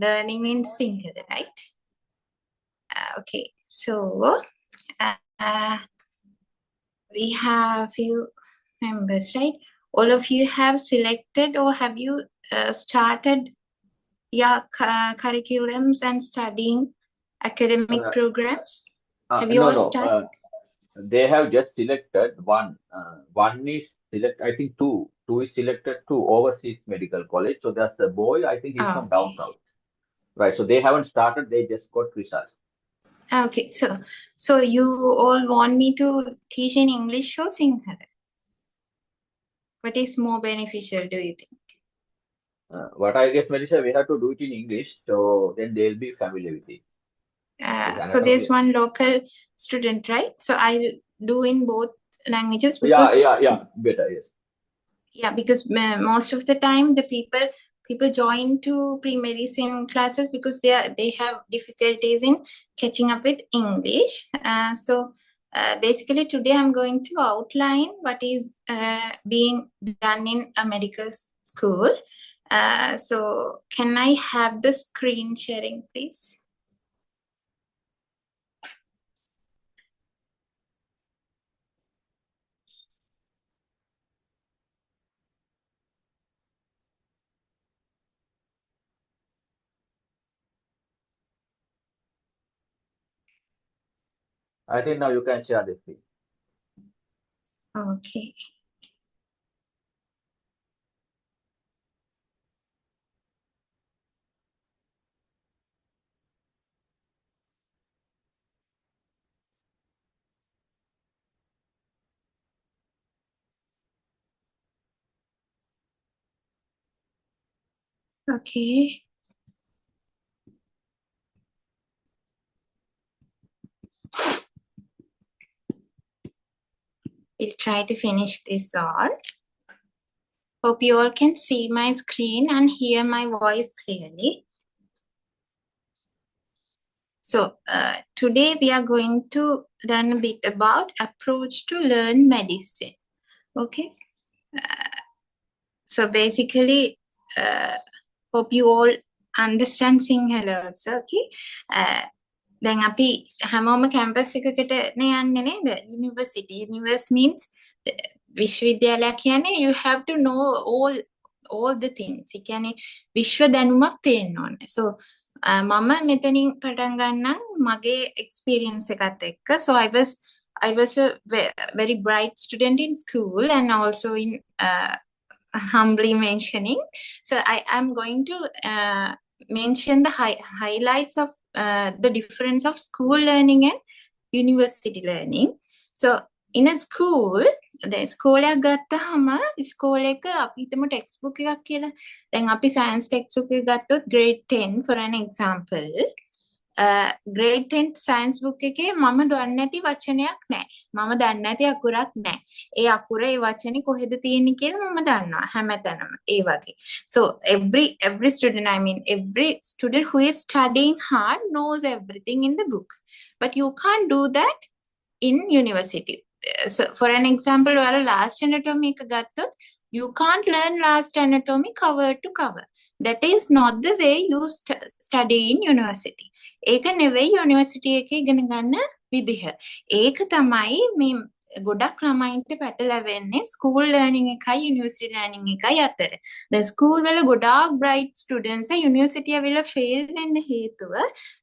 learning in Sinhala, right? Okay, so we have few members, right? All of you have selected or have you started your curriculums and studying academic programs? Have you all started? They have just selected one. One is select. I think two. Two is selected to overseas medical college. So that's the boy. I think he's from down south. Right. So they haven't started. They just got results. Okay. So you all want me to teach in English or Sinhala? What is more beneficial, do you think? What I guess, Melissa, we have to do it in English. So then they'll be familiar with it. So there's one local student, right? So I do in both languages because better, yes. Yeah, because most of the time the people join to pre-medicine classes because they have difficulties in catching up with English. So basically today I'm going to outline what is being done in a medical school. So can I have the screen sharing, please? I think now you can share this screen. Okay. Okay. We'll try to finish this all. Hope you all can see my screen and hear my voice clearly. So today we are going to learn a bit about approach to learn medicine. Okay. So basically, hope you all understand Sinhala also. Okay. Then අපි හැමෝම campus එකකට නේ යන්නේ නේද? University. Universe means විශ්වවිද්‍යාලයක් කියන්නේ you have to know all the things. ඒ කියන්නේ විශ්ව දැනුමක් තියෙන්න ඕනේ. So මම මෙතනින් පටන් ගන්නම් මගේ experience එකත් එක්ක. So I was a very bright student in school and also in humbly mentioning. So I am going to mention the highlights of the difference of school learning and university learning. So in a school, the school එක ගත්තාම school එක අපි හිතමු textbook එකක් කියලා. දැන් අපි science textbook එක ගත්තොත් grade 10 for an example. grade 10 science book එකේ මම දන්නේ නැති වචනයක් නැහැ. මම දන්නේ නැති අකුරක් නැහැ. ඒ අකුර ඒ වචනේ කොහෙද තියෙන්නේ කියලා මම දන්නවා හැමතැනම ඒ වගේ. So every student, I mean every student who is studying hard knows everything in the book. But you can't do that in university. So for an example, ඔයාලා last anatomy එක ගත්තොත් you can't learn last anatomy cover to cover. That is not the way you study in university. ඒක නෙවෙයි university එකේ ඉගෙන ගන්න විදිහ. ඒක තමයි මේ ගොඩක් ළමයින්ට පැටලෙන්නේ ස්කූල් ලර්නින් එකයි යුනිවර්සිටි ලර්නින් එකයි අතර. දැන් ස්කූල් වල ගොඩාක් bright students යුනිවර්සිටි වල fail වෙන්න හේතුව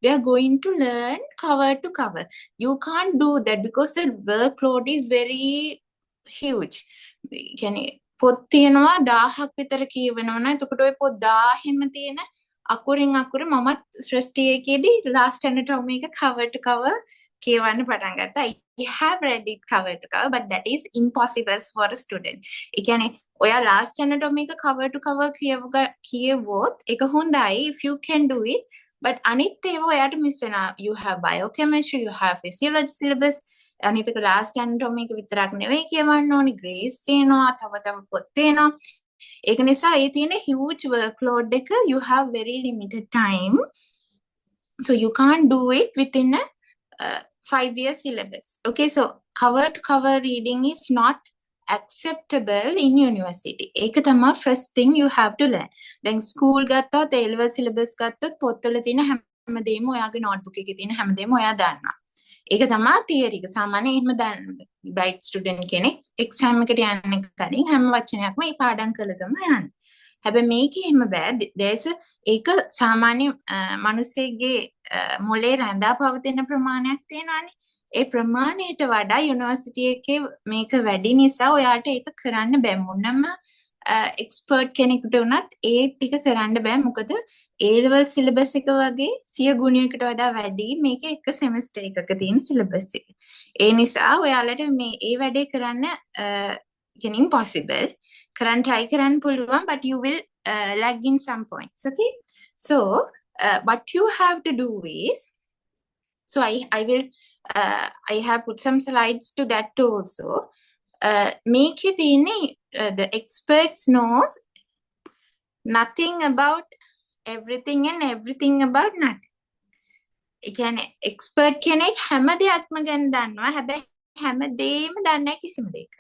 they are going to learn cover to cover. You can't do that because the workload is very huge. කියන්නේ පොත් තියෙනවා 1000ක් විතර කියවනවා. එතකොට ඔය පොත් 1000ෙම තියෙන අකුරින් අකුර මමත් first year එකේදී last anatomy එක cover to cover කියවන්න පටන් ගත්තා. I have read it cover to cover, but that is impossible for a student. ඒ කියන්නේ ඔයා last anatomy එක cover to cover කියවුවොත් ඒක හොඳයි if you can do it, but අනිත් ඒවා ඔයාට miss වෙනවා. You have biochemistry, you have physiology syllabus. අනිත් එක last anatomy එක විතරක් නෙවෙයි කියවන්න ඕනේ. grades තියෙනවා, තව පොත් තියෙනවා. ඒක නිසා ඒ තියෙන huge workload එක you have very limited time, so you can't do it within a 5-year syllabus. Okay, so cover to cover reading is not acceptable in university. ඒක තමයි first thing you have to learn. දැන් school ගත්තොත් A level syllabus ගත්තොත් පොත්වල තියෙන හැමදේම ඔයාගේ notebook එකේ තියෙන හැමදේම ඔයා දන්නවා. ඒක තමයි theory එක. සාමාන්‍යයෙන් එහෙම දන්න bright student කෙනෙක් exam එකට යන්න කලින් හැම වචනයක්ම ඒ පාඩම් කරලා තමයි යන්නේ. හැබැයි මේකේ එහෙම බෑ. there's ඒක සාමාන්‍ය මිනිස්සෙගේ මොලේ රැඳා පවතින ප්‍රමාණයක් තියෙනවානේ. ඒ ප්‍රමාණයට වඩා යුනිවර්සිටි එකේ මේක වැඩි නිසා ඔයාට ඒක කරන්න බෑ. මොනම එක්ස්පර්ට් කෙනෙකුට වුණත් ඒ ටික කරන්න බෑ. මොකද A level syllabus එක වගේ 100 ගුණයකට වඩා වැඩි මේකේ එක semester එකක තියෙන syllabus එක. ඒ නිසා ඔයාලට මේ ඒ වැඩේ කරන්න කියන්නේ impossible. කරන්න try කරන්න පුළුවන්, but you will lag in some points. Okay, so what you have to do is, so I will I have put some slides to that also. Make it in the experts knows nothing about everything and everything about nothing. ඒ කියන්නේ expert කෙනෙක් හැම දෙයක්ම ගැන දන්නවා. හැබැයි හැම දෙයක්ම දන්නේ නැහැ කිසිම දෙයක.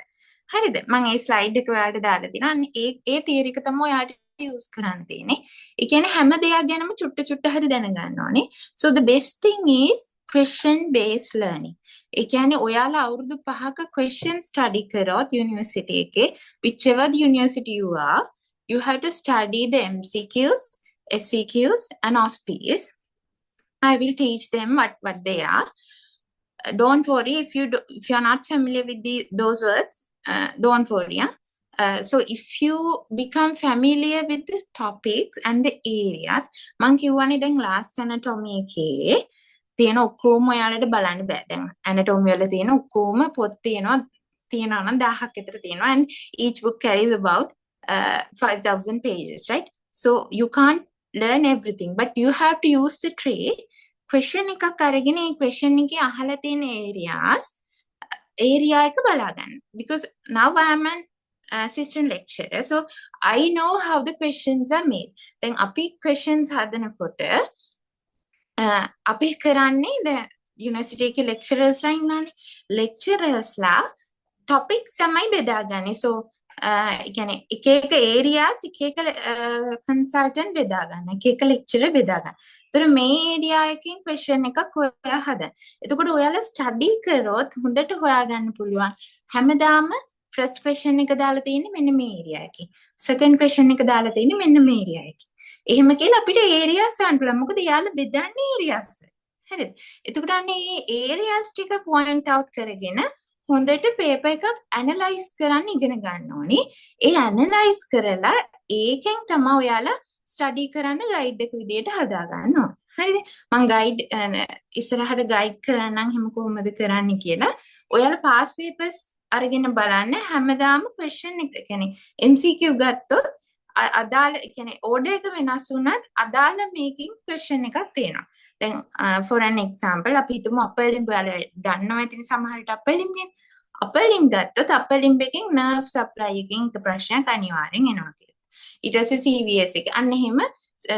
හරිද? මම ඒ ස්ලයිඩ් එක ඔයාලට දාලා තියෙනවා. ඒ තියරි එක තමයි ඔයාලට යූස් කරන්න තියෙන්නේ. ඒ කියන්නේ හැම දෙයක් ගැනම චුට්ට චුට්ට හරි දැනගන්න ඕනේ. So the best thing is question based learning. ඒ කියන්නේ ඔයාලා අවුරුදු 5ක question study කරොත් university එකේ, whichever the university you are, you have to study the MCQs, SCQs and OSPs. I will teach them what they are. Don't worry if you're not familiar with those words. Don't worry. So if you become familiar with the topics and the areas, මං කියවනේ දැන් last anatomy එකේ තියෙන ඔක්කොම ඔයාලට බලන්න බෑ. දැන් anatomy වල තියෙන ඔක්කොම පොත් තියෙනවා නම් 1000ක් විතර තියෙනවා, and each book carries about 5000 pages, right? So you can't learn everything, but you have to use the trick. Question එකක් අරගෙන ඒ question එකේ අහලා තියෙන area එක බලා ගන්න. Because now I am an assistant lecturer, so I know how the questions are made. දැන් අපි questions හදනකොට අපි කරන්නේ the university එකේ lecturers ලා ඉන්නනේ. lecturers ලා topics තමයි බෙදාගන්නේ. So ඒ කියන්නේ එක එක areas එක එක consultant බෙදා ගන්න. එක එක lecturer බෙදා ගන්න. ඒතර මේ area එකකින් question එකක් ඔයා හදන්න. එතකොට ඔයාලා study කරොත් හොඳට හොයාගන්න පුළුවන්. හැමදාම first question එක දාලා තියෙන්නේ මෙන්න මේ area එකේ. second question එක දාලා තියෙන්නේ මෙන්න මේ area එකේ. එහෙම කියලා අපිට areas ගන්න පුළුවන්. මොකද යාළුවා බෙදන්නේ areas. හරිද? එතකොට අන්නේ මේ areas ටික point out කරගෙන හොඳට paper එකක් analyze කරන්න ඉගෙන ගන්න ඕනේ. ඒ analyze කරලා ඒකෙන් තමයි ඔයාලා study කරන්න guide එක විදියට හදා ගන්න ඕනේ. හරිද? මම guide ඉස්සරහට guide කරන්නම් හැම කොහොමද කරන්නේ කියලා. ඔයාලා past papers අරගෙන බලන්න හැමදාම question එක කියන්නේ MCQ ගත්තොත් අදාළ කියන්නේ order එක වෙනස් වුණත් අදාළ making question එකක් තියෙනවා. දැන් for an example අපි හිතමු upper limb ඔයාලා දන්නවා ඉතින් සමහර විට upper limb කියන්නේ upper limb ගත්තොත් upper limb එකෙන් nerve supply එකෙන් එක ප්‍රශ්නයක් අනිවාර්යෙන් එනවා කියලා. ඊට පස්සේ CVS එක. අන්න එහෙම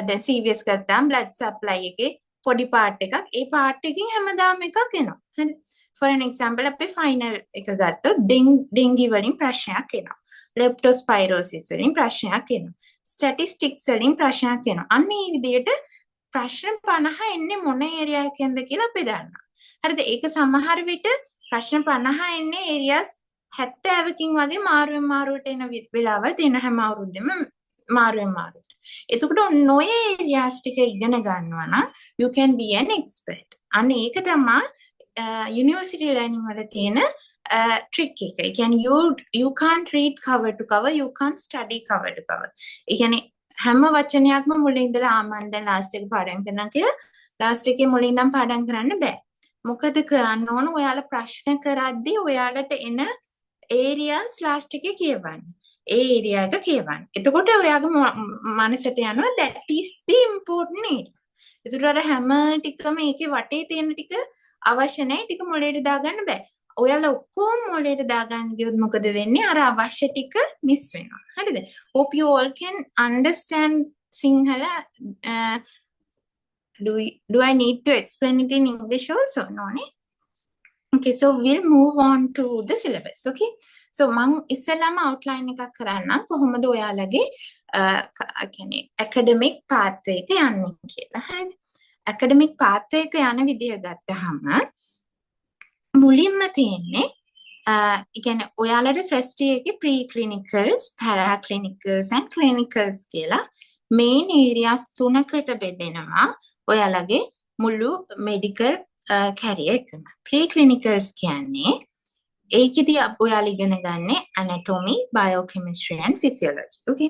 දැන් CVS ගත්තාම blood supply එකේ පොඩි part එකක් ඒ part එකෙන් හැමදාම එකක් එනවා. හරි. for an example අපේ final එක ගත්තොත් dengue වලින් ප්‍රශ්නයක් එනවා. leptospirosis වලින් ප්‍රශ්නයක් එනවා. statistics වලින් ප්‍රශ්නයක් එනවා. අන්න මේ විදිහට ප්‍රශ්න 50 එන්නේ මොන ඒරියා එකෙන්ද කියලා අපි දන්නවා. හරිද? ඒක සමහර විට ප්‍රශ්න 50 එන්නේ areas 70කින් වගේ මාරුවෙන් එන වෙලාවල් තියෙන හැම අවුරුද්දෙම මාරුවෙන්. එතකොට ඔය areas ටික ඉගෙන ගන්නවා නම් you can be an expert. අන්න ඒක තමයි university learning වල තියෙන trick එක. ඒ කියන්නේ you can't read cover to cover, you can't study cover to cover. ඒ කියන්නේ හැම වචනයක්ම මුලින් ඉඳලා මම දැන් last එක පාඩම් කරනවා කියලා last එකේ මුලින් ඉඳන් පාඩම් කරන්න බෑ. මොකද කරන්න ඕන ඔයාලා ප්‍රශ්න කරද්දී ඔයාලට එන areas last එකේ කියවන්න. ඒ area එක කියවන්න. එතකොට ඔයාගේ මනසට යනවා that is the important area. ඒතර අර හැම ටිකම ඒකේ වටේ තියෙන ටික අවශ්‍ය නැහැ. ටික මොලේට දාගන්න බෑ. ඔයාලා ඔක්කොම මොලේට දාගන්න ගියොත් මොකද වෙන්නේ? අර අවශ්‍ය ටික මිස් වෙනවා. හරිද? Hope you all can understand Sinhala. Do I need to explain it in English also? No, ne? Okay, so we'll move on to the syllabus. Okay, so මං ඉස්සෙල්ලාම outline එකක් කරන්නම් කොහොමද ඔයාලගේ කියන්නේ academic pathway එක යන්නේ කියලා. හරිද? academic pathway එක යන විදිය ගත්තහම මුලින්ම තියෙන්නේ කියන්නේ ඔයාලට first year එකේ pre-clinicals, paraclinicals and clinicals කියලා main areas 3කට බෙදෙනවා ඔයාලගේ මුළු medical career එකම. Pre-clinicals කියන්නේ ඒකෙදි ඔයාලා ඉගෙන ගන්න anatomy, biochemistry and physiology. Okay.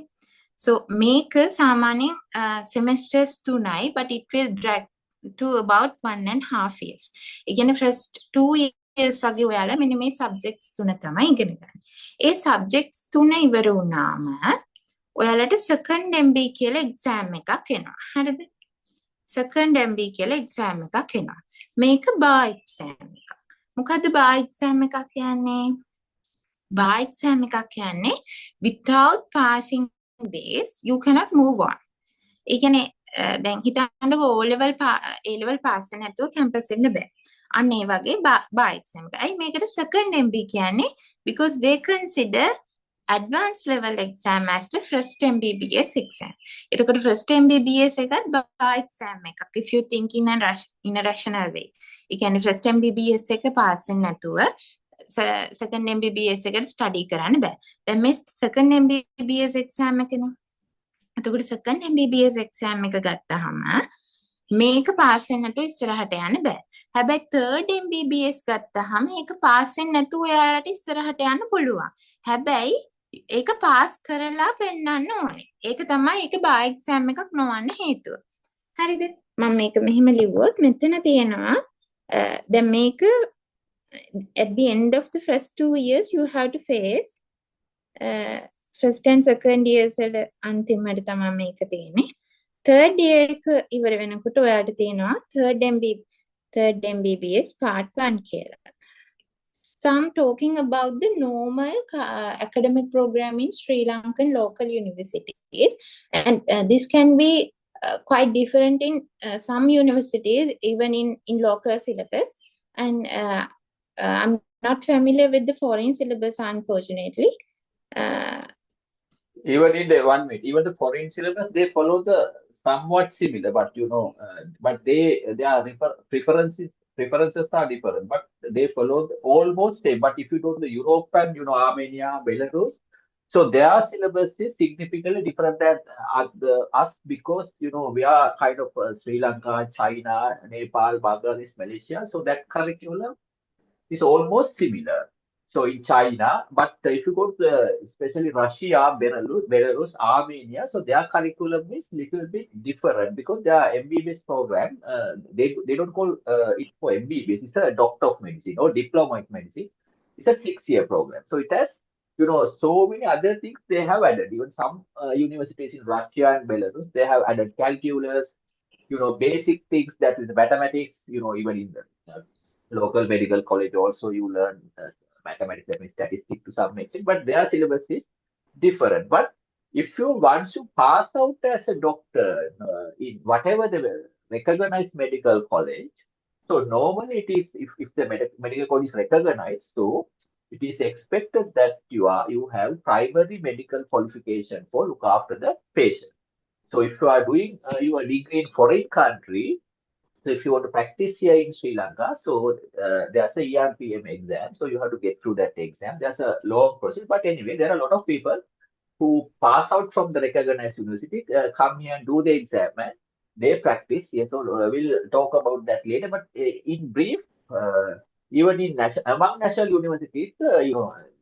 So මේක සාමාන්‍යයෙන් semesters 3යි but it will drag to about 1.5 years. ඒ කියන්නේ first 2 years වගේ ඔයාලා මෙන්න මේ subjects 3 තමයි ඉගෙන ගන්න. ඒ subjects 3 ඉවර වුණාම ඔයාලට second MB කියලා exam එකක් එනවා. හරිද? second MB කියලා exam එකක් එනවා. මේක bar exam එකක්. මොකද්ද bar exam එකක් කියන්නේ? bar exam එකක් කියන්නේ without passing this you cannot move on. ඒ කියන්නේ දැන් හිතන්නකෝ O level A level pass නැතුව campus එන්න බෑ. අන්න ඒ වගේ bar exam එක. අයි මේකට second MB කියන්නේ because they consider advanced level exam as the first MBBS exam. එතකොට first MBBS එකත් bar exam එකක්. If you think in a rational way. ඒ කියන්නේ first MBBS එක pass නැතුව second MBBS එකට study කරන්න බෑ. දැන් මේ second MBBS exam එකනේ. එතකොට second MBBS exam එක ගත්තාම මේක පාස් වෙන්න නැතුව ඉස්සරහට යන්න බෑ. හැබැයි third MBBS ගත්තාම ඒක පාස් වෙන්න නැතුව ඔයාලට ඉස්සරහට යන්න පුළුවන්. හැබැයි ඒක පාස් කරලා පෙන්නන්න ඕනේ. ඒක තමයි ඒක bar exam එකක් නොවන්න හේතුව. හරිද? මම මේක මෙහෙම ලිව්වොත් මෙතන තියෙනවා දැන් මේක at the end of the first 2 years you have to face first and second years වල අන්තිමට තමයි මේක තියෙන්නේ. third year එක ඉවර වෙනකොට ඔයාලට තියෙනවා third MBBS part 1 කියලා. So I'm talking about the normal academic program in Sri Lankan local universities, and this can be quite different in some universities, even in local syllabus. And I'm not familiar with the foreign syllabus, unfortunately. Even in the even the foreign syllabus, they follow the somewhat similar, but but their preferences are different, but they follow almost same. But if you go to the Europe and Armenia, Belarus, so their syllabus is significantly different than us because we are kind of Sri Lanka, China, Nepal, Bangladesh, Malaysia. So that curriculum is almost similar. So in China, but if you go to especially Russia, Belarus, Armenia, so their curriculum is little bit different because their MBBS program, they don't call it for MBBS, it's a doctor of medicine or diploma of medicine. It's a 6-year program. So it has, so many other things they have added. Even some universities in Russia and Belarus, they have added calculus, basic things that is mathematics, even in the local medical college also you learn mathematics and statistics to some extent, but their syllabus is different. But if you once you pass out as a doctor in whatever the recognized medical college, so normally it is if the medical college is recognized, so it is expected that you have primary medical qualification for look after the patient. So if you are doing your degree in foreign country, so if you want to practice here in Sri Lanka, so there's a ERPM exam. So you have to get through that exam. There's a long process. But anyway, there are a lot of people who pass out from the recognized university, come here and do the exam and they practice here. So we'll talk about that later. But in brief, even in among national universities,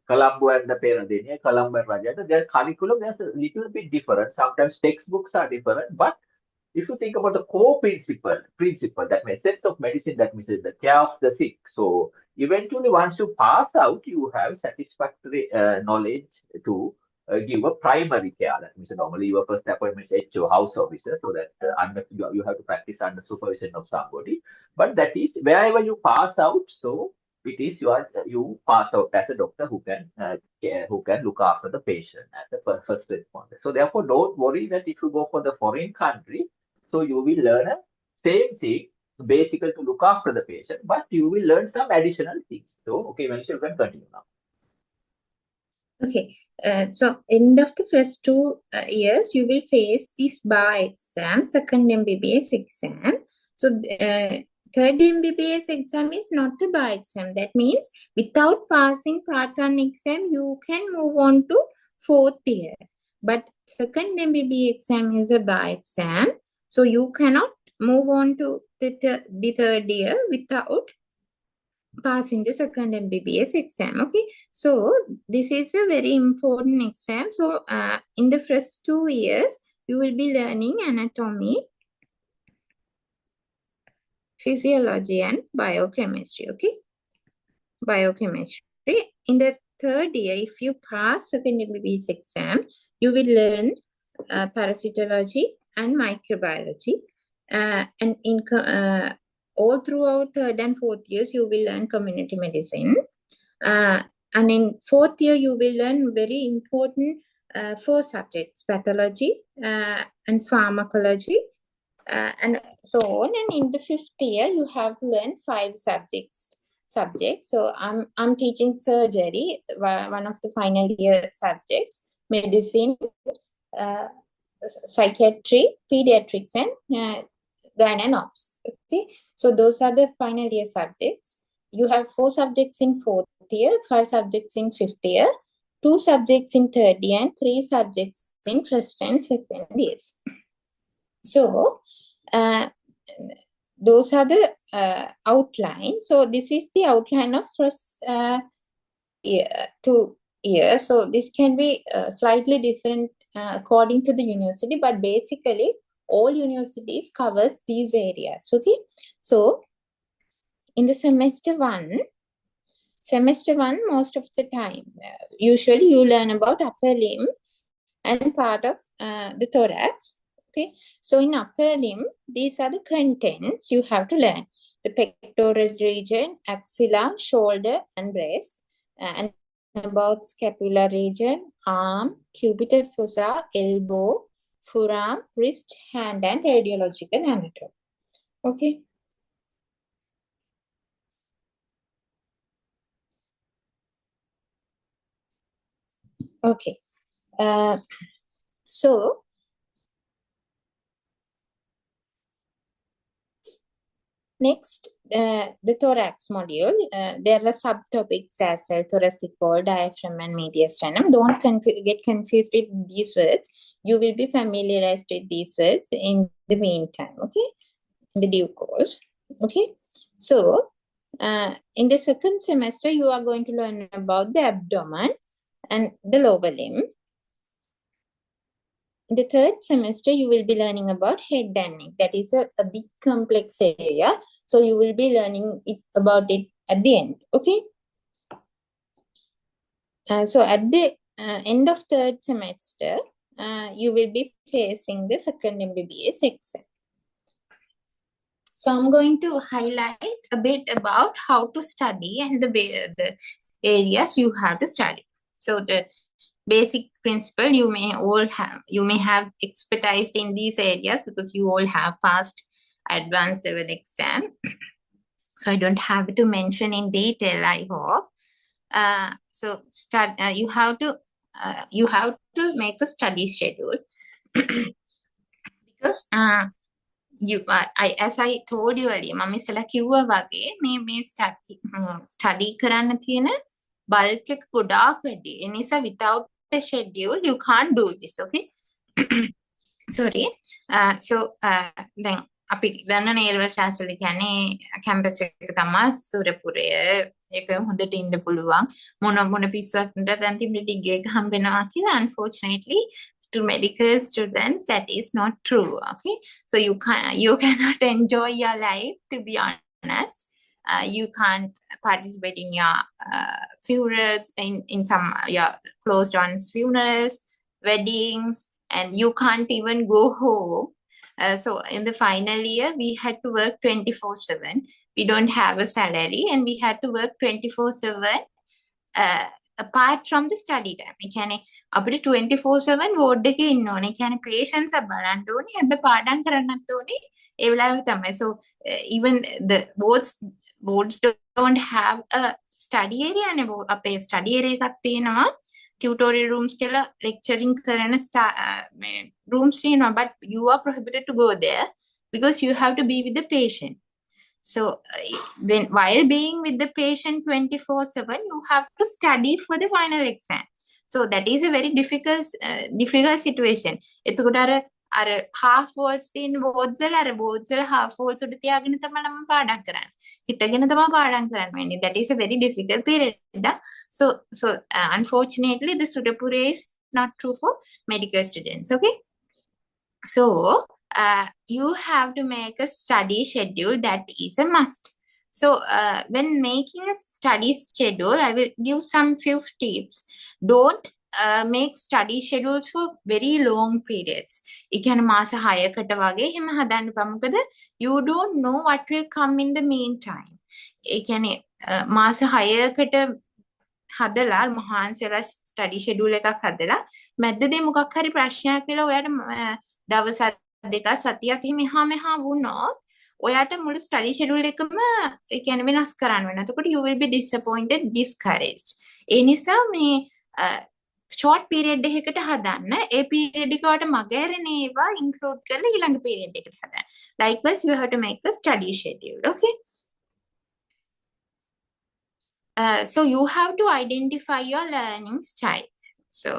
Colombo and the Peradeniya, Colombo and Rajata, their curriculum there's a little bit different. Sometimes textbooks are different, but if you think about the core principle that makes sense of medicine, that means the care of the sick. So eventually, once you pass out, you have satisfactory knowledge to give a primary care. That means normally your first appointment is HO, house officer, so that you have to practice under supervision of somebody. But that is wherever you pass out, so it is you pass out as a doctor who can look after the patient as a first responder. So therefore, don't worry that if you go for the foreign country, so you will learn a same thing, basically to look after the patient, but you will learn some additional things. So, okay, Manisha, you can continue now. Okay, so end of the first 2 years, you will face this bar exam, second MBBS exam. So third MBBS exam is not a bar exam. That means without passing part 1 exam, you can move on to fourth year. But second MBBS exam is a bar exam. So you cannot move on to the third year without passing the second MBBS exam. Okay, so this is a very important exam. So in the first 2 years, you will be learning anatomy, physiology, and biochemistry. Okay, biochemistry. In the third year, if you pass second MBBS exam, you will learn parasitology and microbiology. And all throughout third and fourth years, you will learn community medicine. And in fourth year, you will learn very important 4 subjects: pathology and pharmacology, and so on. And in the fifth year, you have to learn 5 subjects. So I'm teaching surgery, one of the final year subjects, medicine, psychiatry, pediatrics, and gyne and ops. Okay, so those are the final year subjects. You have 4 subjects in fourth year, 5 subjects in fifth year, 2 subjects in third year, and 3 subjects in first and second years. So those are the outline. So this is the outline of first year, 2 years. So this can be slightly different according to the university, but basically all universities covers these areas. Okay, so in the semester one, most of the time, usually you learn about upper limb and part of the thorax. Okay, so in upper limb, these are the contents you have to learn: the pectoral region, axilla, shoulder, and breast, and about scapular region, arm, cubital fossa, elbow, forearm, wrist, hand, and radiological anatomy. Okay. Okay. So next, the thorax module. There are subtopics as well: thoracic wall, diaphragm, and mediastinum. Don't get confused with these words. You will be familiarized with these words in the meantime. Okay, in the due course. Okay, so in the second semester, you are going to learn about the abdomen and the lower limb. In the third semester, you will be learning about head and neck. That is a big complex area. So you will be learning about it at the end. Okay. So at the end of third semester, you will be facing the second MBBS exam. So I'm going to highlight a bit about how to study and the areas you have to study. So the basic principle you may have expertise in these areas because you all have passed advanced level exam. So I don't have to mention in detail, I hope. So you have to make a study schedule because as I told you earlier, මම ඉස්සලා කිව්වා වගේ මේ study කරන්න තියෙන bulk එක ගොඩාක් වැඩි. ඒ නිසා without a schedule you can't do this. Okay. Sorry. So then අපි දන්න නේරවල ශාස්ත්‍රය කියන්නේ කැම්පස් එක තමයි සූරපුරය. ඒක හොඳට ඉන්න පුළුවන්. මොන පිස්සුවක්ද දැන් තිබුණේ ඩිග්‍රී එක හම්බෙනවා කියලා. Unfortunately, to medical students, that is not true. Okay, so you cannot enjoy your life, to be honest. You can't participate in your funerals, in some your closed ones funerals, weddings, and you can't even go home. So in the final year, we had to work 24/7. We don't have a salary, and we had to work 24/7 apart from the study time. ඒ කියන්නේ අපිට 24/7 ward එකේ ඉන්න ඕනේ. ඒ කියන්නේ patients බලන්න ඕනේ. හැබැයි පාඩම් කරන්නත් ඕනේ. ඒ වෙලාවෙ තමයි. So even the wards don't have a study area නේ. අපේ study area එකක් තියෙනවා. tutorial rooms කියලා lecturing කරන rooms තියෙනවා, but you are prohibited to go there because you have to be with the patient. So while being with the patient 24/7, you have to study for the final exam. So that is a very difficult situation. එතකොට අර half walls තියෙන wards වල half walls උඩ තියාගෙන තමයි මම පාඩම් කරන්නේ. හිටගෙන තමයි පාඩම් කරන්න වෙන්නේ. That is a very difficult period. So unfortunately, the Sudapura is not true for medical students. Okay. So you have to make a study schedule. That is a must. So when making a study schedule, I will give some few tips. Don't make study schedules for very long periods. ඒ කියන්නේ මාස 6කට වගේ එහෙම හදන්න බෑ. මොකද you don't know what will come in the meantime. ඒ කියන්නේ මාස 6කට හදලා මහන්සියලා ස්ටඩි ෂෙඩියුල් එකක් හදලා මැද්දදී මොකක් හරි ප්‍රශ්නයක් වෙලා ඔයාට දවස් දෙකක් සතියක් එහෙම එහා මෙහා වුණොත් ඔයාට මුළු ස්ටඩි ෂෙඩියුල් එකම ඒ කියන්නේ වෙනස් කරන්න වෙනවා. එතකොට you will be disappointed, discouraged. ඒ නිසා මේ short period එකකට හදන්න. ඒ period එක වලට මගහැරෙන ඒවා include කරලා ඊළඟ period එකට හදන්න. Likewise, you have to make a study schedule. Okay. So you have to identify your learning style. So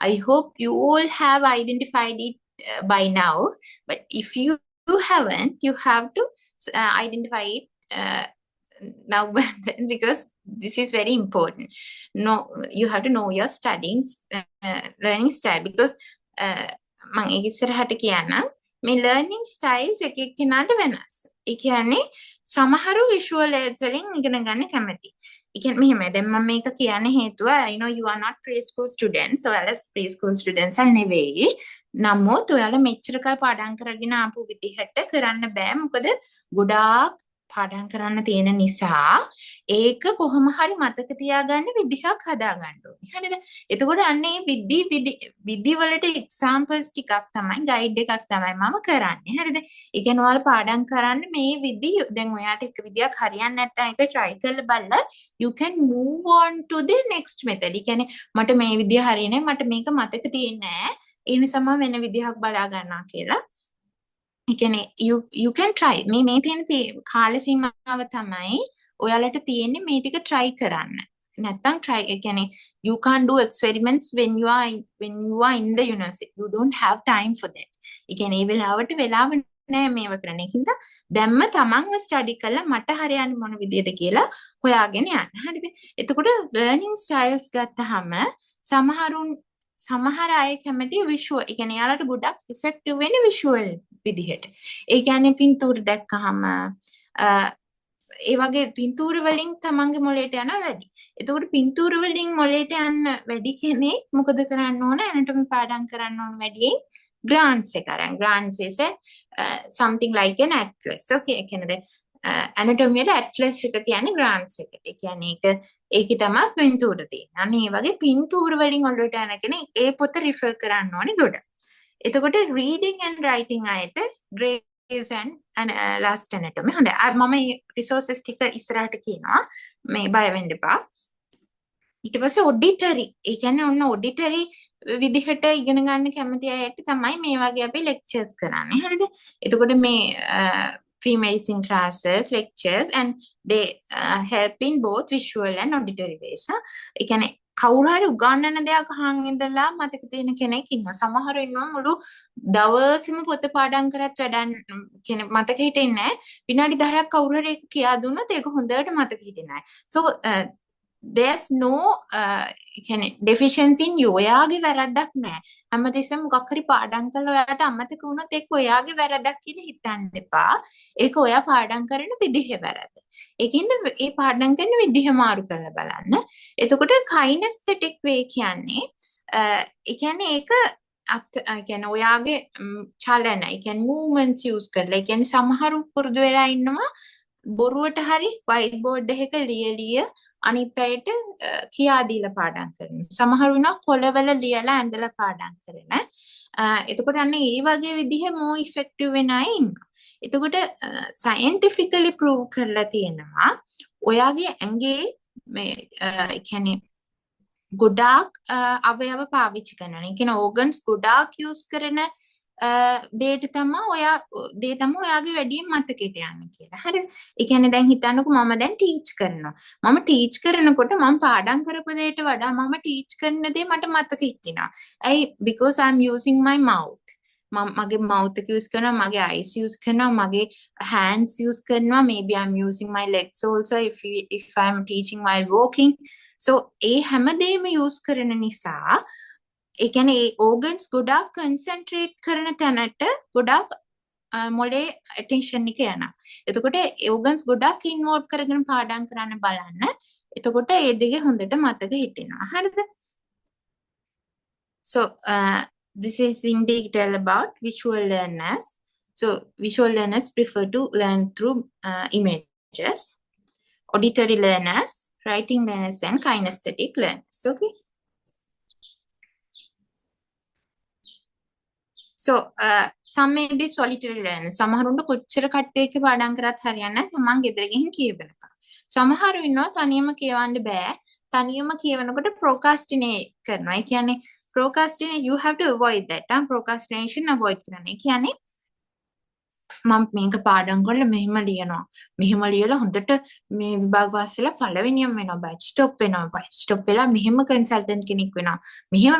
I hope you all have identified it by now. But if you haven't, you have to identify it now because this is very important. No, you have to know your studying learning style because මම ඒක ඉස්සරහට කියන්න මේ learning styles එක එක්කෙනාට වෙනස්. ඒ කියන්නේ සමහරු visual aids වලින් ඉගෙන ගන්න කැමති. ඒ කියන්නේ මෙහෙම දැන් මම මේක කියන්න හේතුව I know you are not preschool students, ඔයාලා preschool students නෙවෙයි. නමුත් ඔයාලා මෙච්චර කල් පාඩම් කරගෙන ආපු විදිහට කරන්න බෑ. මොකද ගොඩාක් පාඩම් කරන්න තියෙන නිසා ඒක කොහොම හරි මතක තියාගන්න විදිහක් හදාගන්න ඕනේ. හරිද? එතකොට අන්නේ විදි වලට examples ටිකක් තමයි guide එකක් තමයි මම කරන්නේ. හරිද? ඒ කියන්නේ ඔයාලා පාඩම් කරන්න මේ විදි දැන් ඔයාට එක විදියක් හරියන්නේ නැත්නම් ඒක try කරලා බලලා you can move on to the next method. ඒ කියන්නේ මට මේ විදිය හරියන්නේ මට මේක මතක තියෙන්නේ නැහැ. ඒ නිසා මම වෙන විදිහක් බලා ගන්නවා කියලා. ඒ කියන්නේ you can try මේ තියෙන කාල සීමාව තමයි ඔයාලට තියෙන්නේ මේ ටික try කරන්න. නැත්තම් try ඒ කියන්නේ you can't do experiments when you are in the university. You don't have time for that. ඒ කියන්නේ ඒ වෙලාවට වෙලාව නෑ මේව කරන්න. ඒකින්ද දැම්ම තමන්ව ස්ටඩි කරලා මට හරියන්නේ මොන විදියද කියලා හොයාගෙන යන්න. හරිද? එතකොට learning styles ගත්තාම සමහර අය කැමති visual. ඒ කියන්නේ යාලට ගොඩක් effective වෙන්නේ visual විදිහට. ඒ කියන්නේ පින්තූර දැක්කහම ඒ වගේ පින්තූර වලින් තමන්ගේ මොළයට යන වැඩි. එතකොට පින්තූර වලින් මොළයට යන වැඩි කෙනෙක් මොකද කරන්න ඕන? anatomy පාඩම් කරන්න ඕන වැඩියෙන් grants එක අරන්. grants is something like an atlas. Okay, ඒ කියන්නේ anatomy වල atlas එක කියන්නේ grants එකට. ඒ කියන්නේ ඒකේ තමයි පින්තූර තියෙන්නේ. අන්න ඒ වගේ පින්තූර වලින් ඔළුවට යන කෙනෙක් ඒ පොත refer කරන්න ඕනේ ගොඩ. එතකොට reading and writing අයට Gray's and last anatomy හොඳයි. මම resources ටික ඉස්සරහට කියනවා. මේ බය වෙන්න එපා. ඊට පස්සේ auditory. ඒ කියන්නේ ඔන්න auditory විදිහට ඉගෙන ගන්න කැමති අයට තමයි මේ වගේ අපි lectures කරන්නේ. හරිද? එතකොට මේ pre-medicine classes, lectures and they help in both visual and auditory ways. ඒ කියන්නේ කවුරු හරි උගන්වන දෙයක් අහන් ඉඳලා මතක තියෙන කෙනෙක් ඉන්නවා. සමහරව ඉන්නවා මුළු දවසම පොත පාඩම් කරත් වැඩක් මතක හිටින්නේ නැහැ. විනාඩි 10ක් කවුරු හරි ඒක කියා දුන්නොත් ඒක හොඳට මතක හිටින්නේ නැහැ. So there's no deficiency in you. ඔයාගේ වැරද්දක් නැහැ. හැමතිස්සෙම මොකක් හරි පාඩම් කළා ඔයාට අමතක වුණොත් ඒක ඔයාගේ වැරද්දක් කියලා හිතන්න එපා. ඒක ඔයා පාඩම් කරන විදිහේ වැරද්ද. ඒකින්ද මේ පාඩම් කරන විදිහ මාරු කරලා බලන්න. එතකොට kinesthetic way කියන්නේ ඒ කියන්නේ ඒක ඒ කියන්නේ ඔයාගේ චලන, ඒ කියන්නේ movements use කරලා, ඒ කියන්නේ සමහරු පුරුදු වෙලා ඉන්නවා බොරුවට හරි white board එකක ලියලිය අනිත් අයට කියා දීලා පාඩම් කරන. සමහරු වෙනවා කොළවල ලියලා ඇඳලා පාඩම් කරන. එතකොට අන්න ඒ වගේ විදිහ more effective වෙන අය ඉන්නවා. එතකොට scientifically prove කරලා තියෙනවා ඔයාගේ ඇඟේ මේ ඒ කියන්නේ ගොඩාක් අවයව පාවිච්චි කරනවා. ඒ කියන්නේ organs ගොඩාක් use කරන දේට තමයි දේ තමයි ඔයාගේ වැඩියෙන් මතකෙට යන්නේ කියලා. හරිද? ඒ කියන්නේ දැන් හිතන්නකෝ මම දැන් ටීච් කරනවා. මම ටීච් කරනකොට මම පාඩම් කරපු දෙයට වඩා මම ටීච් කරන දේ මට මතක හිටිනවා. ඇයි? Because I'm using my mouth. මගේ mouth එක use කරනවා, මගේ eyes use කරනවා, මගේ hands use කරනවා. Maybe I'm using my legs also if I'm teaching while walking. So ඒ හැමදේම use කරන නිසා ඒ කියන්නේ ඒ organs ගොඩාක් concentrate කරන තැනට ගොඩාක් මොලේ attention එක යනවා. එතකොට ඒ organs ගොඩාක් involve කරගෙන පාඩම් කරන්න බලන්න. එතකොට ඒ දෙක හොඳට මතක හිටිනවා. හරිද? So this is in detail about visual learners. So visual learners prefer to learn through images. Auditory learners, writing learners and kinesthetic learners. Okay. So some may be solitary learners. සමහරුන්ට කොච්චර කට්ටියක පාඩම් කරත් හරියන්නේ නැහැ. තමන් ගෙදර ගිහින් කියවනකම්. සමහරු ඉන්නවා තනියම කියවන්න බෑ. තනියම කියවනකොට procrastinate කරනවා. ඒ කියන්නේ procrastinate you have to avoid that. Procrastination avoid කරන්න. ඒ කියන්නේ මම මේක පාඩම් කරලා මෙහෙම ලියනවා. මෙහෙම ලියලා හොඳට මේ විභාග පාස් වෙලා පළවෙනියම වෙනවා. බැච් ස්ටොප් වෙනවා. බැච් ස්ටොප් වෙලා මෙහෙම කන්සල්ටන්ට් කෙනෙක් වෙනවා.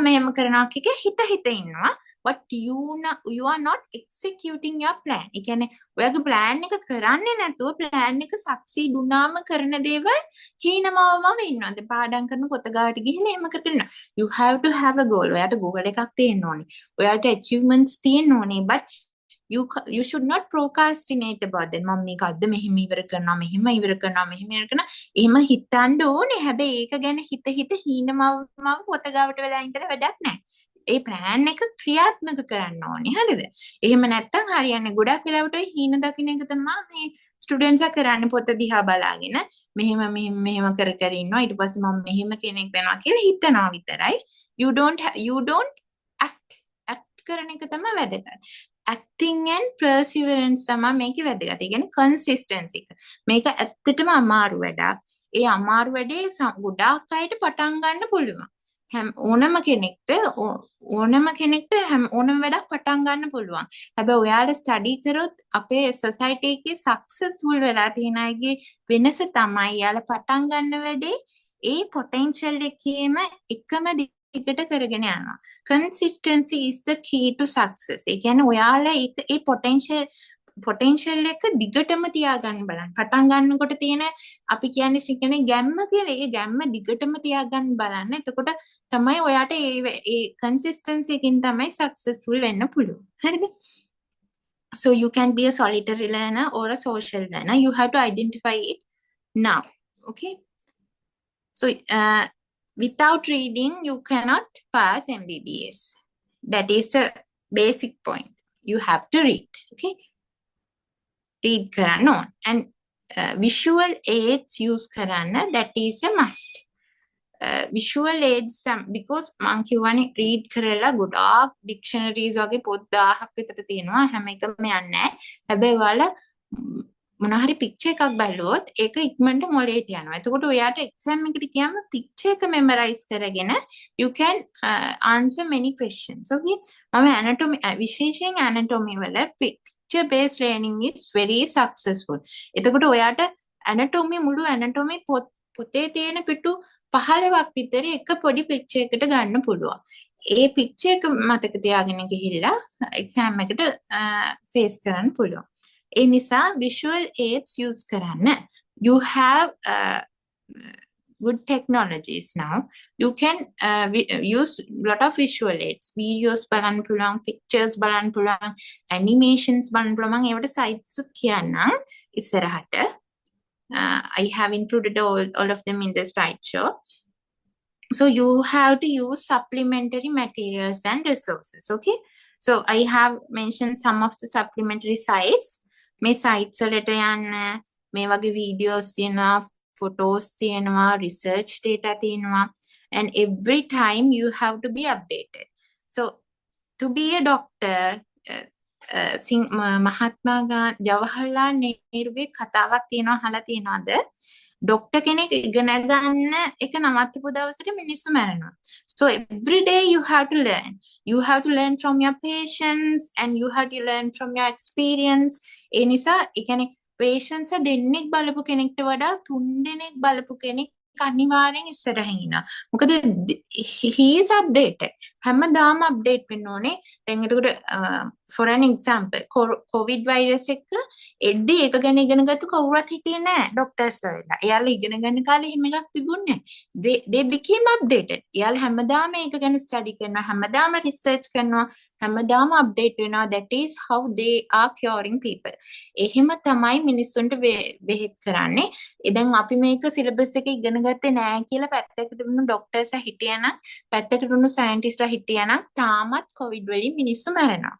මෙහෙම කරනවා කිය හිත ඉන්නවා. But you are not executing your plan. ඒ කියන්නේ ඔයාගේ plan එක කරන්නේ නැතුව plan එක succeed වුණාම කරන දේවල් හීනමවම ඉන්නවා. දැන් පාඩම් කරන පොත ගාවට ගිහින් එහෙම කරනවා. You have to have a goal. ඔයාට goal එකක් තියෙන්න ඕනේ. ඔයාට achievements තියෙන්න ඕනේ. But you should not procrastinate about that. මම මේක අද මෙහෙම ඉවර කරනවා මෙහෙම ඉවර කරනවා එහෙම හිතන්න ඕනේ. හැබැයි ඒක ගැන හිත හීනමව පොත ගාවට වෙලා ඉඳලා වැඩක් නැහැ. ඒ plan එක ක්‍රියාත්මක කරන්න ඕනේ. හරිද? එහෙම නැත්තම් හරියන්නේ. ගොඩක් වෙලාවට ඔය හීන දකින්න එක තමයි මේ ස්ටුඩන්ට්ස් කරන්නේ පොත දිහා බලාගෙන මෙහෙම කර ඉන්නවා. ඊට පස්සේ මම මෙහෙම කෙනෙක් වෙනවා කියලා හිතනවා විතරයි. You don't act කරන එක තමයි වැදගත්. acting and perseverance තමයි මේකේ වැදගත්. ඒ කියන්නේ consistency එක. මේක ඇත්තටම අමාරු වැඩක්. ඒ අමාරු වැඩේ ගොඩාක් අයට පටන් ගන්න පුළුවන්. ඕනම කෙනෙක්ට ඕනම වැඩක් පටන් ගන්න පුළුවන්. හැබැයි ඔයාලා ස්ටඩි කරොත් අපේ සොසයිටි එකේ සක්සස්ෆුල් වෙලා තියෙන අයගේ වෙනස තමයි යාලා පටන් ගන්න වැඩේ ඒ පොටෙන්ෂල් එකේම එකම දිගට කරගෙන යනවා. Consistency is the key to success. ඒ කියන්නේ ඔයාලා ඒ potential එක දිගටම තියාගන්න බලන්න. පටන් ගන්නකොට තියෙන අපි කියන්නේ ගැම්ම කියලා. ඒ ගැම්ම දිගටම තියාගන්න බලන්න. එතකොට තමයි ඔයාට ඒ consistency එකකින් තමයි successful වෙන්න පුළුවන්. හරිද? So you can be a solitary learner or a social learner. You have to identify it now. Okay? So without reading, you cannot pass MBBS. That is the basic point. You have to read. Okay? Read karana on. And visual aids use karana, that is a must. Visual aids because මං කියවනේ read කරලා ගොඩාක් dictionaries වගේ පොත් 1000ක් විතර තියෙනවා. හැම එකම යන්නේ නැහැ. හැබැයි ඔයාලා මොන හරි picture එකක් බැලුවොත් ඒක ඉක්මනට මොලේට යනවා. එතකොට ඔයාට exam එකට ගියාම picture එක memorize කරගෙන you can answer many questions. Okay? මම anatomy විශේෂයෙන් anatomy වල picture based learning is very successful. එතකොට ඔයාට මුළු anatomy පොතේ තියෙන පිටු 15ක් විතර එක පොඩි picture එකකට ගන්න පුළුවන්. ඒ picture එක මතක තියාගෙන ගිහිල්ලා exam එකට face කරන්න පුළුවන්. ඒ නිසා visual aids use කරන්න. You have good technologies now. You can use lot of visual aids. Videos බලන්න පුළුවන්, pictures බලන්න පුළුවන්, animations බලන්න පුළුවන්. ඒවට sites කියන්නම් ඉස්සරහට. I have included all of them in the slideshow. So you have to use supplementary materials and resources. Okay. So I have mentioned some of the supplementary sites. මේ sites වලට යන්න මේ වගේ videos තියෙනවා, photos තියෙනවා, research data තියෙනවා, and every time you have to be updated. So to be a doctor, මහත්මා ජවහර්ලාල් නේරුගේ කතාවක් තියෙනවා, අහලා තියෙනවද? ඩොක්ටර් කෙනෙක් ඉගෙන ගන්න එක නවත්තපු දවසට මිනිස්සු මැරෙනවා. So every day you have to learn. You have to learn from your patients and you have to learn from your experience. ඒ නිසා ඒ කියන්නේ patients දෙන්නෙක් බලපු කෙනෙක්ට වඩා තුන් දෙනෙක් බලපු කෙනෙක් අනිවාර්යෙන් ඉස්සරහින් ඉන්නවා. මොකද he is updated. හැමදාම අප්ඩේට් වෙන්න ඕනේ. දැන් එතකොට for an example COVID virus එක එද්දි ඒක ගැන ඉගෙන ගත්ත කවුරුත් හිටියේ නැහැ ડોක්ටර්ස්ලා වෙලා. එයාලා ඉගෙන ගන්න කාලේ එහෙම එකක් තිබුණේ නැහැ. they became updated. එයාලා හැමදාම ඒක ගැන ස්ටඩි කරනවා, හැමදාම රිසර්ච් කරනවා, හැමදාම අප්ඩේට් වෙනවා. that is how they are curing people. එහෙම තමයි මිනිස්සුන්ට බෙහෙත් කරන්නේ. දැන් අපි මේක සිලබස් එකේ ඉගෙන ගත්තේ නැහැ කියලා පැත්තකට දුන්නු ડોක්ටර්ස්ලා හිටියනම්, පැත්තකට දුන්නු සයන්ටිස්ට්ලා හිටියනම් තාමත් COVID වලින් මිනිස්සු මැරෙනවා.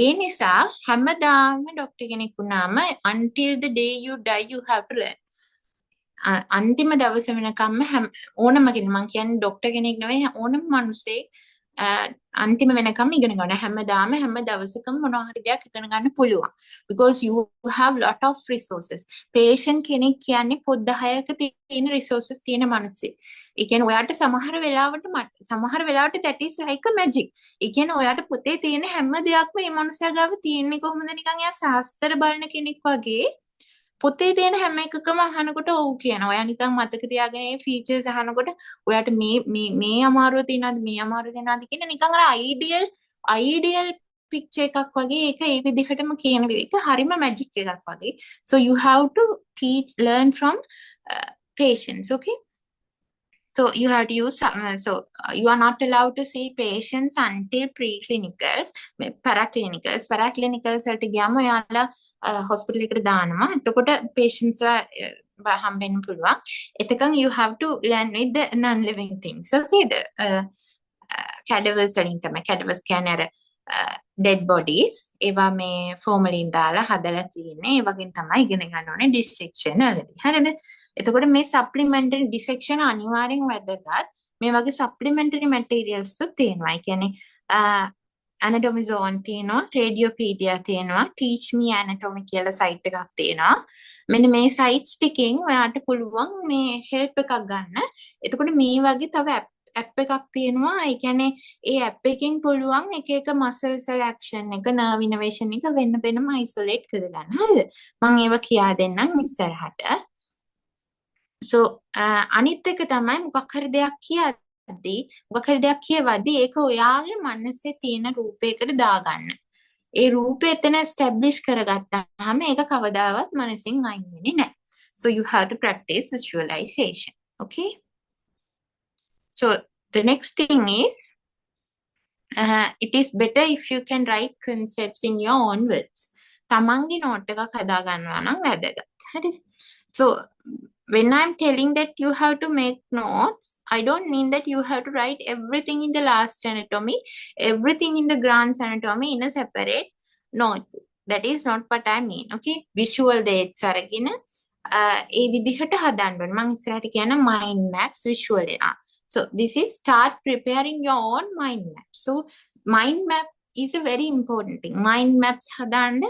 ඒ නිසා හැමදාම ડોක්ටර් කෙනෙක් වුණාම until the day you die you have to learn. අන්තිම දවස වෙනකම්ම ඕනම කෙනෙක්, මං කියන්නේ ડોක්ටර් කෙනෙක් නෙවෙයි, ඕනම මිනිසෙක් අන්තිම වෙනකම් ඉගෙන ගන්න. හැමදාම හැම දවසකම මොනවා හරි දෙයක් ඉගෙන ගන්න පුළුවන්. Because you have lot of resources. patient කෙනෙක් කියන්නේ පොත් 10ක තියෙන resources තියෙන මිනිස්සෙක්. ඒ කියන්නේ ඔයාට සමහර වෙලාවට that is like a magic. ඒ කියන්නේ ඔයාට පොතේ තියෙන හැම දෙයක්ම මේ මනුස්සයා ගාව තියෙන්නේ කොහොමද, නිකන් එයා ශාස්ත්‍ර බලන කෙනෙක් වගේ පොතේ තියෙන හැම එකකම අහනකොට ඔව් කියනවා. ඔයා නිකන් මතක තියාගෙන මේ ෆීචර්ස් අහනකොට ඔයාට මේ අමාරුව තියෙනවද, මේ අමාරුව තියෙනවද කියන නිකන් අර අයිඩියල් පික්චර් එකක් වගේ ඒක ඒ විදිහටම කියන එක හරිම මැජික් එකක් වගේ. So you have to learn from patients, okay? So you have to use you are not allowed to see patients until preclinicals, paraclinicals වලට ගියාම ඔයාලා hospital එකට දානවා. එතකොට patients හම්බෙන්න පුළුවන්. එතකන් you have to learn with the non-living things, okay? The cadavers වලින් තමයි, cadavers කියන්නේ අර dead bodies. ඒවා මේ formalin දාලා හදලා තියෙන්නේ. ඒ වගේ තමයි ඉගෙන ගන්න ඕනේ dissection වලදී. හරිද? එතකොට මේ supplementary dissection අනිවාර්යෙන් වැදගත්. මේ වගේ supplementary materials තියෙනවා. ඒ කියන්නේ anatomy zone තියෙනවා, radiopedia තියෙනවා, teach me anatomy කියලා site එකක් තියෙනවා. මෙන්න මේ sites ටිකෙන් ඔයාට පුළුවන් මේ help එකක් ගන්න. එතකොට මේ වගේ තව app එකක් තියෙනවා. ඒ කියන්නේ ඒ app එකෙන් පුළුවන් එක එක muscle cell action එක, nerve innervation එක වෙනම isolate කරගන්න. හරිද? මම ඒව කියා දෙන්නම් ඉස්සරහට. So අනිත් එක තමයි මොකක් හරි දෙයක් කියවද්දී ඒක ඔයාගේ මනසේ තියෙන රූපයකට දාගන්න. ඒ රූපය එතන establish කරගත්තාම ඒක කවදාවත් මනසින් අයින් වෙන්නේ නැහැ. So you have to practice visualization, okay? So the next thing is it is better if you can write concepts in your own words. තමන්ගේ note එකක් හදා ගන්නවා නම් වැදගත්. හරිද? So when I'm telling that you have to make notes, I don't mean that you have to write everything in the last anatomy, everything in the grants anatomy in a separate notebook. That is not what I mean, okay? Visual dates අරගෙන ඒ විදිහට හදන්න ඕනේ. මම ඉස්සරහට කියන mind maps visually. So this is start preparing your own mind map. So mind map is a very important thing. Mind maps හදන්න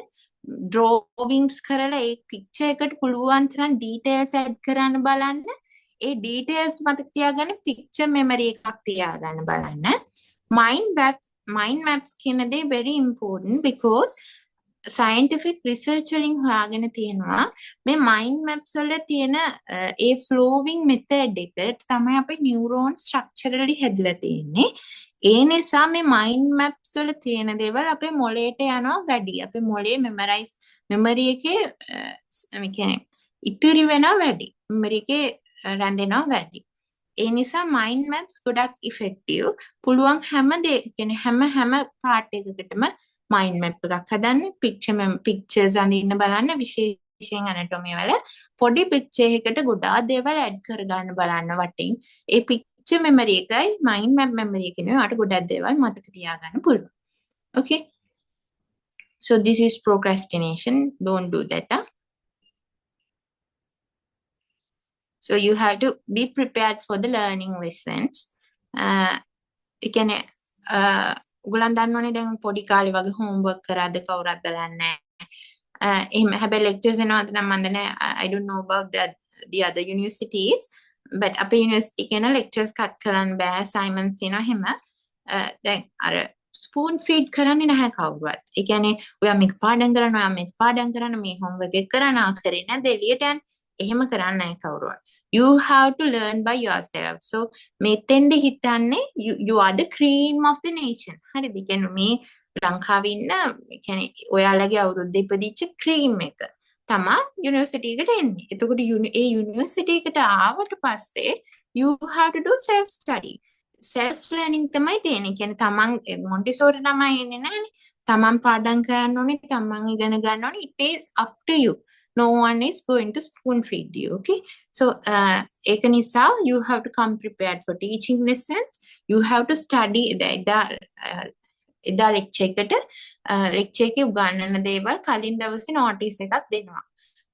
drawings කරලා ඒ picture එකට පුළුවන් තරම් details add කරන්න බලන්න. ඒ details මතක තියාගන්න, picture memory එකක් තියාගන්න බලන්න. Mind maps කියන දේ very important because scientific research වලින් හොයාගෙන තියෙනවා මේ mind maps වල තියෙන ඒ flowing method එක තමයි අපේ neuron structurally හැදලා තියෙන්නේ. ඒ නිසා මේ mind maps වල තියෙන දේවල් අපේ මොළයට යනවා වැඩි. අපේ මොළයේ memory එකේ මේ කියන්නේ ඉතිරි වෙනවා වැඩි. memory එකේ රැඳෙනවා වැඩි. ඒ නිසා mind maps ගොඩක් effective. පුළුවන් හැම හැම part එකකටම mind map එකක් හදන්න, pictures අඳින්න බලන්න, විශේෂයෙන් anatomy වල පොඩි picture එකකට ගොඩාක් දේවල් add කරගන්න බලන්න වටින්. ඒ picture memory එකයි mind map memory එකනේ ඔයාට ගොඩක් දේවල් මතක තියාගන්න පුළුවන්. Okay? So this is procrastination. Don't do that. So you have to be prepared for the learning lessons. ඒ කියන්නේ ඔයගොල්ලන් දන්නවනේ දැන් පොඩි කාලේ වගේ homework කරාද කවුරුත් බලන්නේ නැහැ. එහෙම හැබැයි lectures එනවාද නම් මන් දන්නේ I don't know about that the other universities. But අපේ university කියන lectures cut කරන්න බෑ, assignments එනවා හැම. දැන් අර spoon feed කරන්නේ නැහැ කවුරුවත්. ඒ කියන්නේ ඔයා මේක පාඩම් කරන්න, ඔයා මේක පාඩම් කරන්න, මේ homework එක කරන්න, ආකරේ නැද්ද එළියට යන්න. එහෙම කරන්නේ නැහැ කවුරුවත්. You have to learn by yourself. So මෙතෙන්ද හිතන්නේ you are the cream of the nation. හරිද? ඒ කියන්නේ මේ ලංකාවේ ඉන්න ඒ කියන්නේ ඔයාලගේ අවුරුද්ද ඉපදිච්ච cream එක තමා යුනිවර්සිටි එකට එන්නේ. එතකොට ඒ යුනිවර්සිටි එකට ආවට පස්සේ you have to do self study. self learning තමයි තියෙන්නේ. කියන්නේ තමන් මොන්ටිසෝරි ළමයි එන්නේ නැහනේ. තමන් පාඩම් කරන්න ඕනේ, තමන් ඉගෙන ගන්න ඕනේ. It is up to you. No one is going to spoon feed you. Okay. So ඒක නිසා you have to come prepared for teaching lessons. You have to study එදා lecture එකට lecture එකේ උගන්වන දේවල් කලින් දවසේ notice එකක් දෙනවා.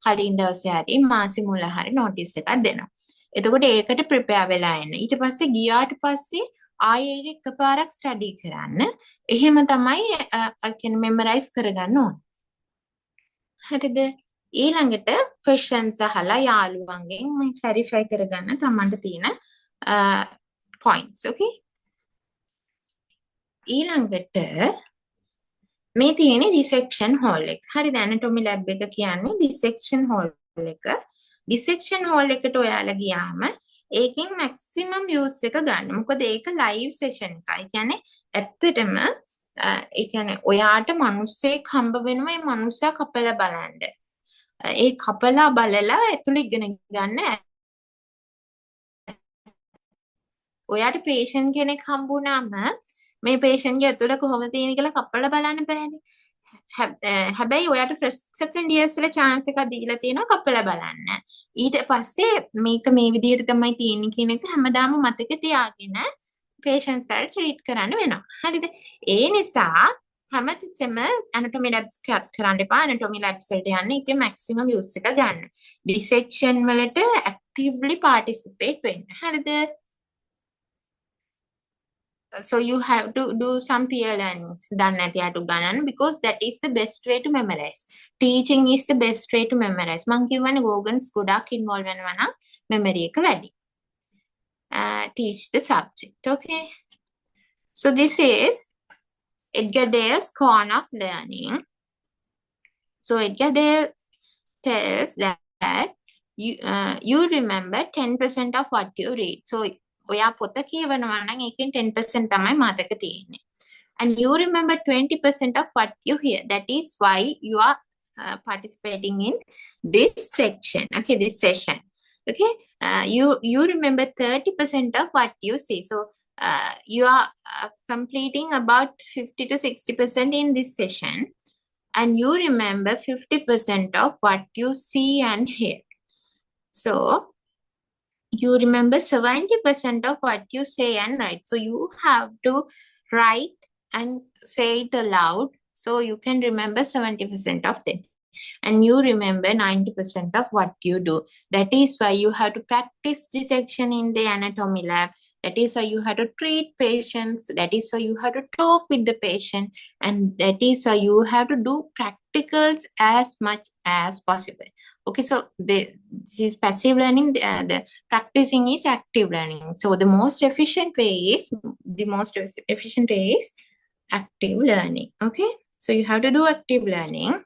කලින් දවසේ හරි මාසෙ මුල හරි notice එකක් දෙනවා. එතකොට ඒකට prepare වෙලා එන්න. ඊට පස්සේ ගියාට පස්සේ ආයෙ ඒක එකපාරක් study කරන්න. එහෙම තමයි කියන්නේ memorize කරගන්න ඕන. හරිද? ඊළඟට questions අහලා යාළුවන්ගෙන් මේ clarify කරගන්න තමන්ට තියෙන points. Okay? ඊළඟට මේ තියෙන්නේ dissection hall එක. හරිද? anatomy lab එක කියන්නේ dissection hall එක. dissection hall එකට ඔයාලා ගියාම ඒකෙන් maximum use එක ගන්න. මොකද ඒක live session එකයි. කියන්නේ ඇත්තටම ඒ කියන්නේ ඔයාට මිනිස්සෙක් හම්බ වෙනවා මේ මිනිසා කපලා බලන්න. ඒ කපලා බලලා ඇතුළේ ඉගෙන ගන්න. ඔයාට patient කෙනෙක් හම්බුනාම මේ patient ගේ ඇතුළ කොහොමද තියෙන්නේ කියලා කපලා බලන්න බෑනේ. හැබැයි ඔයාට first second years වල chance එකක් දීලා තියෙනවා කපලා බලන්න. ඊට පස්සේ මේක මේ විදිහට තමයි තියෙන්නේ කියන එක හැමදාම මතක තියාගෙන patients වලට treat කරන්න වෙනවා. හරිද? ඒ නිසා හැමතිස්සෙම anatomy labs කරන්න එපා. anatomy labs වලට යන්න ඒකේ maximum use එක ගන්න. dissection වලට actively participate වෙන්න. හරිද? So you have to do some peer learnings done at the ගණන් because that is the best way to memorize. Teaching is the best way to memorize. මං කියවනේ Gogans ගොඩක් involve වෙනවා නම් memory එක වැඩි. Teach the subject. Okay. So this is Edgar Dale's corner of learning. So Edgar Dale tells that you remember 10% of what you read. So ඔයා පොත කියවනවා නම් ඒකෙන් 10% තමයි මතක තියෙන්නේ. And you remember 20% of what you hear. That is why you are participating in this section. Okay, this session. Okay, you remember 30% of what you see. So you are completing about 50 to 60% in this session. And you remember 50% of what you see and hear. So you remember 70% of what you say and write. So you have to write and say it aloud so you can remember 70% of them. And you remember 90% of what you do. That is why you have to practice dissection in the anatomy lab. That is why you have to treat patients. That is why you have to talk with the patient. And that is why you have to do practicals as much as possible. Okay, so this is passive learning. The practicing is active learning. So the most efficient way is active learning. Okay, so you have to do active learning.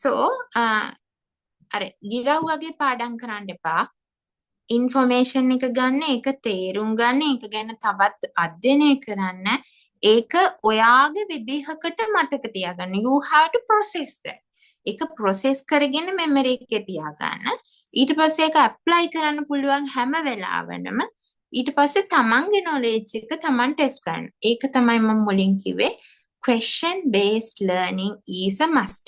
So අර ගිරව් වගේ පාඩම් කරන්න එපා. information එක ගන්න, ඒක තේරුම් ගන්න, ඒක ගැන තවත් අධ්‍යයනය කරන්න. ඒක ඔයාගේ විදිහකට මතක තියාගන්න. You have to process that. ඒක process කරගෙන memory එකේ තියාගන්න. ඊට පස්සේ ඒක apply කරන්න පුළුවන් හැම වෙලාවෙම. ඊට පස්සේ තමන්ගේ knowledge එක තමන් test කරන්න. ඒක තමයි මම මුලින් කිව්වේ question based learning is a must.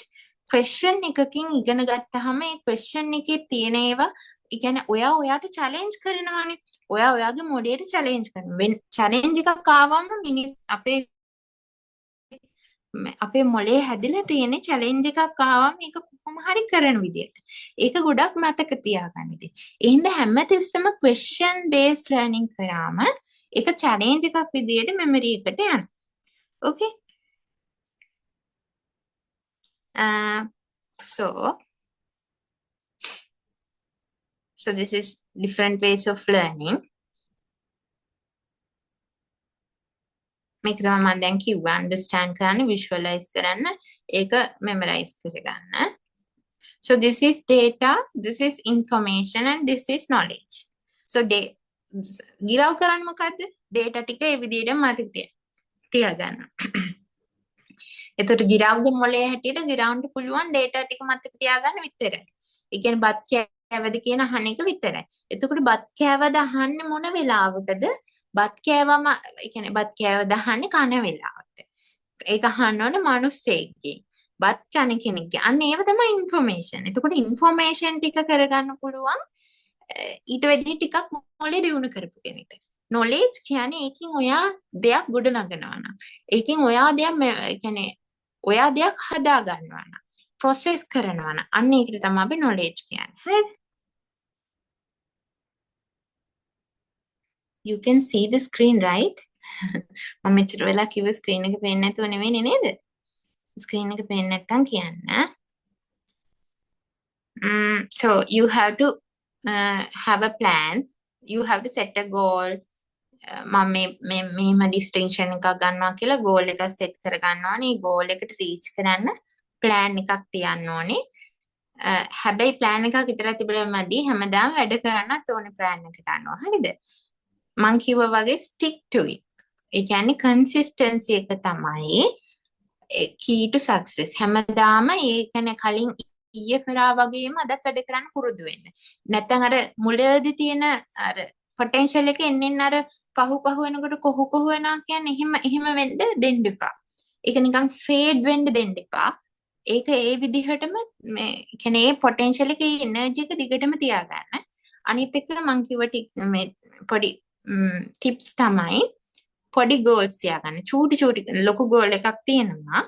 question එකකින් ඉගෙන ගත්තාම ඒ question එකේ තියෙන ඒවා ඒ කියන්නේ ඔයාට challenge කරනවානේ. ඔයාගේ මොඩේට challenge කරනවා. challenge එකක් ආවම මිනිස් අපේ මොලේ හැදිලා තියෙන challenge එකක් ආවම මේක කොහොම හරි කරන විදියට. ඒක ගොඩක් මතක තියාගන්න ඉතින්. එහෙනම් හැමතිස්සෙම question based learning කරාම ඒක challenge එකක් විදියට memory එකට යනවා. Okay? So So this is different ways of learning. මේක තමයි මම දැන් කිව්වා understand කරන්න visualize කරන්න ඒක memorize කරගන්න. So this is data, this is information and this is knowledge. So ගිරව් කරන්න මොකද්ද? data ටික ඒ විදිහට මතක තියාගන්න. එතකොට ගිරව්ගේ මොලේ හැටියට ගිරවන්න පුළුවන් data ටික මතක තියාගන්න විතරයි. ඒ කියන්නේ බත් කෑවද කියන අහන එක විතරයි. එතකොට බත් කෑවද අහන්නේ මොන වෙලාවකද? බත් කෑවම ඒ කියන්නේ බත් කෑවද අහන්නේ කන වෙලාවට. ඒක අහන්න ඕනේ මිනිස්සෙක්ගෙන්. බත් කන කෙනෙක්ගේ. අන්න ඒව තමයි ඉන්ෆර්මේෂන්. එතකොට ඉන්ෆර්මේෂන් ටික කරගන්න පුළුවන් ඊට වැඩි ටිකක් මොලේ දියුණු කරපු කෙනෙක්ට. knowledge කියන්නේ ඒකින් ඔයා දෙයක් ගොඩ නගනවා නම්. ඒකින් ඔයා දෙයක් ඒ කියන්නේ ඔයා දෙයක් හදා ගන්නවා නම්. process කරනවා නම්. අන්න ඒකට තමයි අපි knowledge කියන්නේ. හරිද? You can see the screen, right? මම මෙච්චර වෙලා කිව්ව screen එක පේන්නේ නැතුව නෙවෙයි නේද? screen එක පේන්නේ නැත්තම් කියන්න. So you have to have a plan. You have to set a goal. මම මෙහෙම distinction එකක් ගන්නවා කියලා goal එකක් set කර ගන්නවා නේ. goal එකට reach කරන්න plan එකක් තියන්න ඕනේ. හැබැයි plan එකක් විතරක් තිබුණා මදි. හැමදාම වැඩ කරන්නත් ඕනේ plan එකට අනුව. හරිද? මං කිව්වා වගේ stick to it. ඒ කියන්නේ consistency එක තමයි key to success. හැමදාම ඒ කියන්නේ කලින් ඊයේ කරා වගේම අදත් වැඩ කරන්න පුරුදු වෙන්න. නැත්නම් අර මුලදී තියෙන අර potential එක එන්නෙන් අර පහු වෙනකොට කොහො වෙනවා කියන්නේ එහෙම වෙන්න දෙන්න එපා. ඒක නිකන් fade වෙන්න දෙන්න එපා. ඒක ඒ විදිහටම මේ කියන්නේ ඒ potential එකේ energy එක දිගටම තියාගන්න. අනිත් එක මං කිව්ව මේ පොඩි tips තමයි පොඩි goals තියාගන්න. චූටි ලොකු goal එකක් තියෙනවා.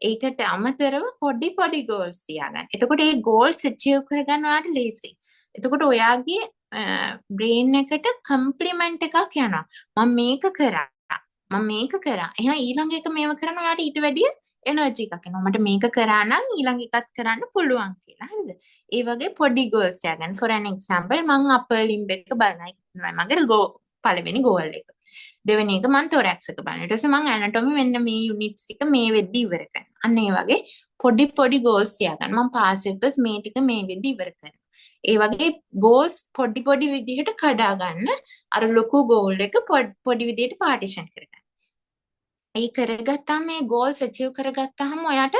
ඒකට අමතරව පොඩි goals තියාගන්න. එතකොට මේ goals achieve කරගන්න ඔයාලට ලේසියි. එතකොට ඔයාගේ brain එකට compliment එකක් යනවා. මම මේක කරා. එහෙනම් ඊළඟ එක මේව කරන්න ඔයාලට ඊට වැඩිය energy එකක් එනවා. මට මේක කරා නම් ඊළඟ එකත් කරන්න පුළුවන් කියලා. හරිද? ඒ වගේ පොඩි goals තියාගන්න. For an example මම upper limb එක බලනයි මගේ පළවෙනි goal එක. දෙවෙනි එක මම thorax එක බලනවා. ඊට පස්සේ මම anatomy මෙන්න මේ units එක මේ වෙද්දි ඉවර කරනවා. අන්න ඒ වගේ පොඩි goals තියාගන්න. මම past papers මේ ටික මේ වෙද්දි ඉවර කරනවා. ඒ වගේ goals පොඩි විදිහට කඩා ගන්න. අර ලොකු goal එක පොඩි විදිහට partition කරගන්න. ඒ කරගත්තාම මේ goals achieve කරගත්තාම ඔයාට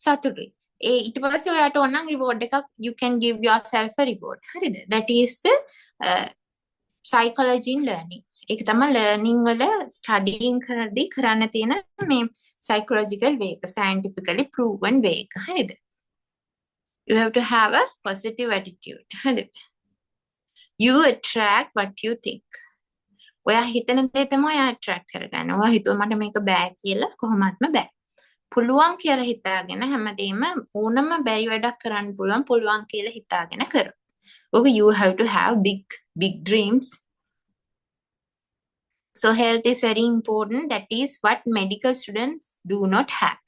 සතුටුයි. ඒ ඊට පස්සේ ඔයාට ඕන නම් reward එකක් you can give yourself a reward. හරිද? That is the psychology in learning. ඒක තමයි learning වල studying කරද්දී කරන්න තියෙන මේ psychological way එක scientifically proven way එක. හරිද? You have to have a positive attitude. හරිද? You attract what you think. ඔයා හිතන දේ තමයි ඔයා attract කරගන්නේ. ඔයා හිතුවා මට මේක බෑ කියලා කොහොමත්ම බෑ. පුළුවන් කියලා හිතාගෙන හැමදේම ඕනම බැරි වැඩක් කරන්න පුළුවන් කියලා හිතාගෙන කර. Okay, you have to have big dreams. So health is very important. That is what medical students do not have.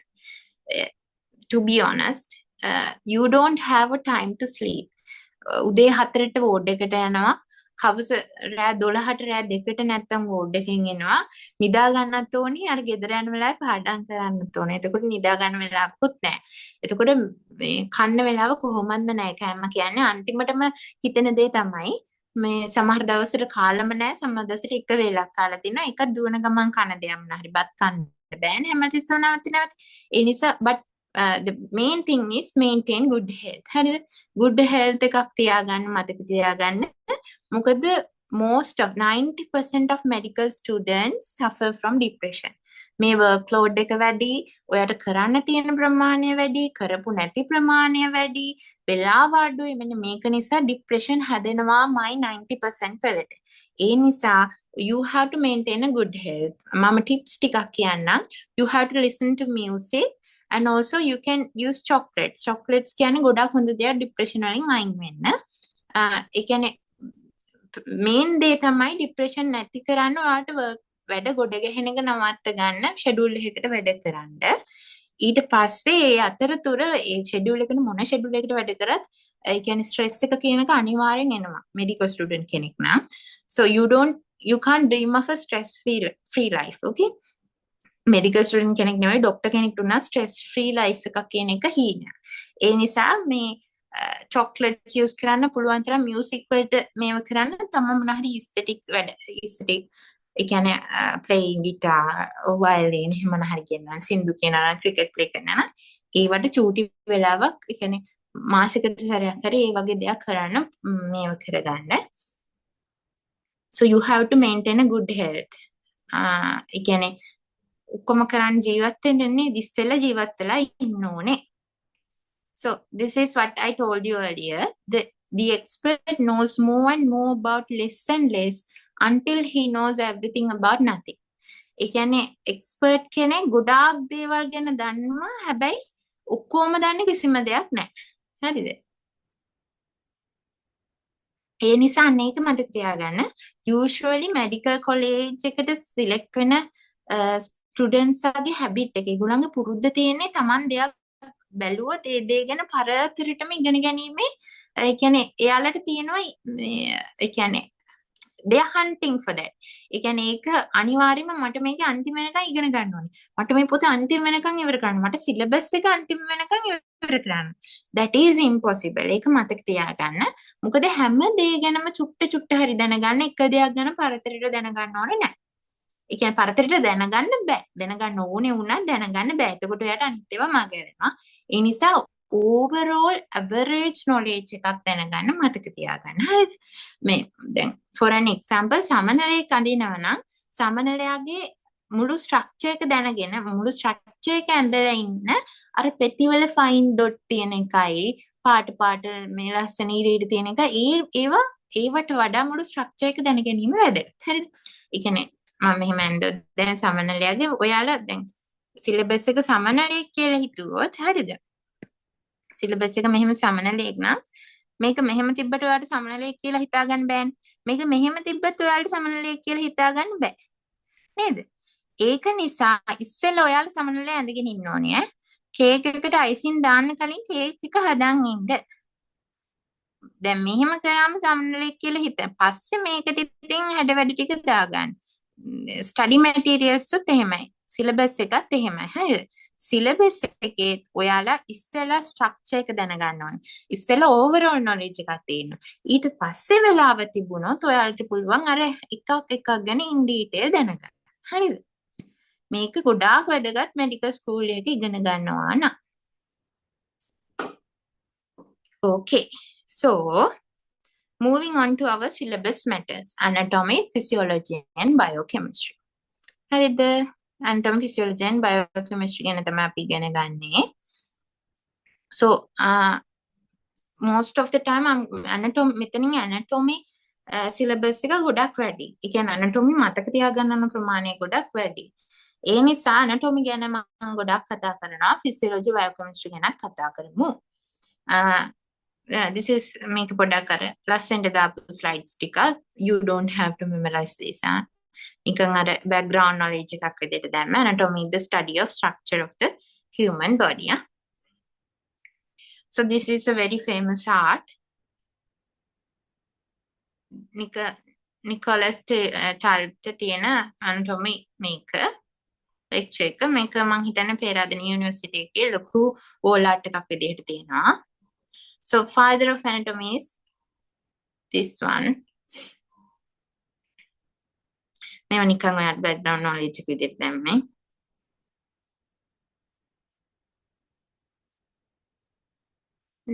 To be honest, you don't have a time to sleep. උදේ 4ට වෝඩ් එකට යනවා. හවස රෑ 12ට රෑ 2ට නැත්තම් word එකෙන් එනවා. නිදා ගන්නත් ඕනි. අර ගෙදර යන වෙලාවේ පාඩම් කරන්නත් ඕනේ. එතකොට නිදා ගන්න වෙලාවකුත් නැහැ. එතකොට මේ කන්න වෙලාව කොහොමත්ම නැහැ. කෑම කියන්නේ අන්තිමටම හිතෙන දේ තමයි මේ සමහර දවසට කාලම නැහැ. සමහර දවසට එක වේලක් කාලා තිනවා. එකක් දුවන ගමන් කන දෙයක් හරි බත් කන්න බෑනේ හැමතිස්සම නැවත. ඒ නිසා but the main thing is maintain good health. හරිද? good health එකක් තියාගන්න මතක තියාගන්න. මොකද most of 90% of medical students suffer from depression. මේ workload එක වැඩි, ඔයාට කරන්න තියෙන ප්‍රමාණය වැඩි, කරපු නැති ප්‍රමාණය වැඩි, වෙලාව අඩුයි. මෙන්න මේක නිසා depression හැදෙනවාමයි 90% වලට. ඒ නිසා you have to maintain a good health. මම tips ටිකක් කියන්නම්. You have to listen to music. And also you can use chocolates. Chocolates කියන්නේ ගොඩක් හොඳ දෙයක් depression වලින් අයින් වෙන්න. ඒ කියන්නේ main දේ තමයි depression නැති කරන්න ඔයාලට වැඩ ගොඩ ගැහෙන එක නවත්ත ගන්න schedule එකකට වැඩ කරන්න. ඊට පස්සේ ඒ අතරතුර ඒ ෂෙඩියුල් එකට මොන ෂෙඩියුල් එකකට වැඩ කරත් ඒ කියන්නේ ස්ට්‍රෙස් එක කියන එක අනිවාර්යෙන් එනවා මෙඩිකල් ස්ටුඩන්ට් කෙනෙක් නම්. So you can't dream of a stress free life. Okay, medical student කෙනෙක් නෙවෙයි ડોක්ටර් කෙනෙක්ට උනා ස්ට්‍රෙස් ෆ්‍රී ලයිෆ් එකක් කියන එක හීනයක්. ඒ නිසා මේ චොක්ලට්ස් යූස් කරන්න පුළුවන් තරම් මියුසික් වලට මේව කරන්න තමයි මොන හරි ඉස්තටික් වැඩ ඉස්තටික් ඒ කියන්නේ ප්ලේයින් ගිටාර් වයලින් එහෙම මොන හරි කියනවා සින්දු කියනවා ක්‍රිකට් ප්ලේ කරනවා ඒවට චූටි වෙලාවක් ඒ කියන්නේ මාසෙකට සැරයක් හරි ඒ වගේ දෙයක් කරන්න මේව කරගන්න. So you have to maintain a good health. ඒ කියන්නේ ඔක්කොම කරන් ජීවත් වෙන්නේ ඉස්සෙල්ලා ජීවත් වෙලා ඉන්න ඕනේ. So this is what I told you earlier. The expert knows more and more about less and less until he knows everything about nothing. ඒ කියන්නේ expert කෙනෙක් ගොඩාක් දේවල් ගැන දන්නවා හැබැයි ඔක්කොම දන්නේ කිසිම දෙයක් නැහැ. හරිද? ඒ නිසා අනේක මතක තියාගන්න. Usually medical college එකට select වෙන ස්ටුඩන්ට්ස් ගේ හැබිට් එක ඒගොල්ලන්ගේ පුරුද්ද තියෙන්නේ Taman දෙයක් බැලුවොත් ඒ දේ ගැන පරතරටම ඉගෙන ගැනීමේ ඒ කියන්නේ එයාලට තියෙනවා ඒ කියන්නේ they are hunting for that. ඒ කියන්නේ ඒක අනිවාර්යයෙන්ම මට මේක අන්තිම වෙනකන් ඉගෙන ගන්න ඕනේ. මට මේ පොත අන්තිම වෙනකන් ඉවර කරන්න. මට සිලබස් එක අන්තිම වෙනකන් ඉවර කරන්න. That is impossible. ඒක මතක තියාගන්න. මොකද හැම දේ ගැනම චුට්ට හරි දැනගන්න එක දෙයක් ගැන පරතරයට දැනගන්න ඕනේ නැහැ. ඒ කියන්නේ පරතරයට දැනගන්න බෑ. දැනගන්න ඕනේ වුණා දැනගන්න බෑ. එතකොට එයාට අනිත් ඒවා මගහැරෙනවා. ඒ නිසා overall average knowledge එකක් දැනගන්න මතක තියාගන්න. හරිද? මේ දැන් for an example සමනලයක් අඳිනවා නම් සමනලයාගේ මුළු structure එක දැනගෙන මුළු structure එක ඇඳලා ඉන්න අර පෙතිවල fine dot තියෙන එකයි පාට මේ ලස්සන ඉරි තියෙන එක ඒවට වඩා මුළු structure එක දැන ගැනීම වැදගත්. හරිද? ඒ කියන්නේ මම මෙහෙම ඇඳුවොත් දැන් සමනලයාගේ ඔයාලා දැන් සිලබස් එක සමනලයක් කියලා හිතුවොත් හරිද? සිලබස් එක මෙහෙම සමනලයක් නම් මේක මෙහෙම තිබ්බට ඔයාලට සමනලයක් කියලා හිතා ගන්න බෑනේ. මේක මෙහෙම තිබ්බත් ඔයාලට සමනලයක් කියලා හිතා ගන්න බෑ. නේද? ඒක නිසා ඉස්සෙල්ලා ඔයාලා සමනලය ඇඳගෙන ඉන්න ඕනේ ඈ. කේක් එකට අයිසින් දාන්න කලින් කේක් එක හදන් ඉන්න. දැන් මෙහෙම කරාම සමනලයක් කියලා හිතා. පස්සේ මේකට ඉතින් හැඩ වැඩ ටික දාගන්න. ස්ටඩි මැටීරියල්ස් උත් එහෙමයි. සිලබස් එකත් එහෙමයි. හරිද? සිලබස් එකේ ඔයාලා ඉස්සෙල්ලා ස්ට්‍රක්චර් එක දැනගන්න ඕනේ. ඉස්සෙල්ලා ඕවරෝල් නොලෙජ් එකක් තියෙන්න. ඊට පස්සේ වෙලාව තිබුණොත් ඔයාලට පුළුවන් අර එකක් ගැන ඉන් ඩීටේල් දැනගන්න. හරිද? මේක ගොඩාක් වැදගත් මෙඩිකල් ස්කූල් එකේ ඉගෙන ගන්නවා නම්. Okay. So moving on to our syllabus matters. Anatomy, physiology and biochemistry. හරිද? anatomy, physiology and biochemistry ගැන තමයි අපි ඉගෙන ගන්නේ. So most of the time මෙතනින් anatomy syllabus එක ගොඩක් වැඩි. ඒ කියන්නේ anatomy මතක තියාගන්න ඕන ප්‍රමාණය ගොඩක් වැඩි. ඒ නිසා anatomy ගැන මම ගොඩක් කතා කරනවා. physiology, biochemistry ගැනත් කතා කරමු. This is මේක පොඩ්ඩක් අර ලස්සනට දාපු slides ටික. You don't have to memorize this. නිකන් අර background knowledge එකක් විදිහට දැම්ම. Anatomy is the study of structure of the human body. So this is a very famous art. Nicholas Talbot තියෙන anatomy මේක lecture එක මේක මම හිතන්නේ පේරාදෙණිය යුනිවර්සිටි එකේ ලොකු wall art එකක් විදිහට තියෙනවා. So father of anatomy is this one. මේව නිකන් ඔයාලට background knowledge එක විදිහට දැම්මේ.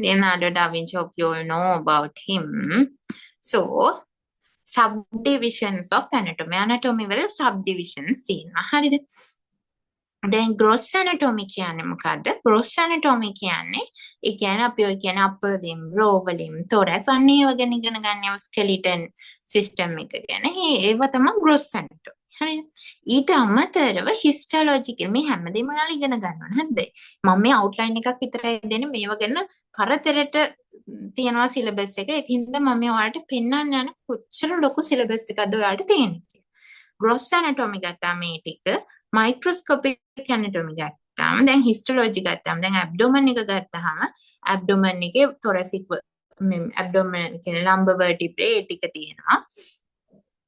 Leonardo da Vinci, hope you all know about him. So subdivisions of anatomy. Anatomy වල subdivisions තියෙනවා. හරිද? Then gross anatomy කියන්නේ මොකද්ද? Gross anatomy කියන්නේ ඒ කියන්නේ අපි ඔය කියන්නේ upper limb, lower limb, thorax අන්න ඒව ගැන ඉගෙන ගන්නවා skeleton system එක ගැන. ඒව තමයි gross anatomy. හරිද? ඊට අමතරව histology කියන මේ හැමදේම ඔයාලා ඉගෙන ගන්න ඕනේ. හරිද? මම මේ outline එකක් විතරයි දෙන්නේ. මේව ගැන පරතරට තියෙනවා syllabus එක. ඒකින්ද මම ඔයාලට පෙන්වන්න යන කොච්චර ලොකු syllabus එකක්ද ඔයාලට තියෙන්නේ කියලා. Gross anatomy ගත්තා මේ ටික. Microscopic anatomy ගත්තාම දැන් හිස්ටොලොජි ගත්තාම දැන් ඇබ්ඩොමන් එක ගත්තාම ඇබ්ඩොමන් එකේ thoracic ඇබ්ඩොමන් කියන්නේ lumbar vertebrae ඒ ටික තියෙනවා.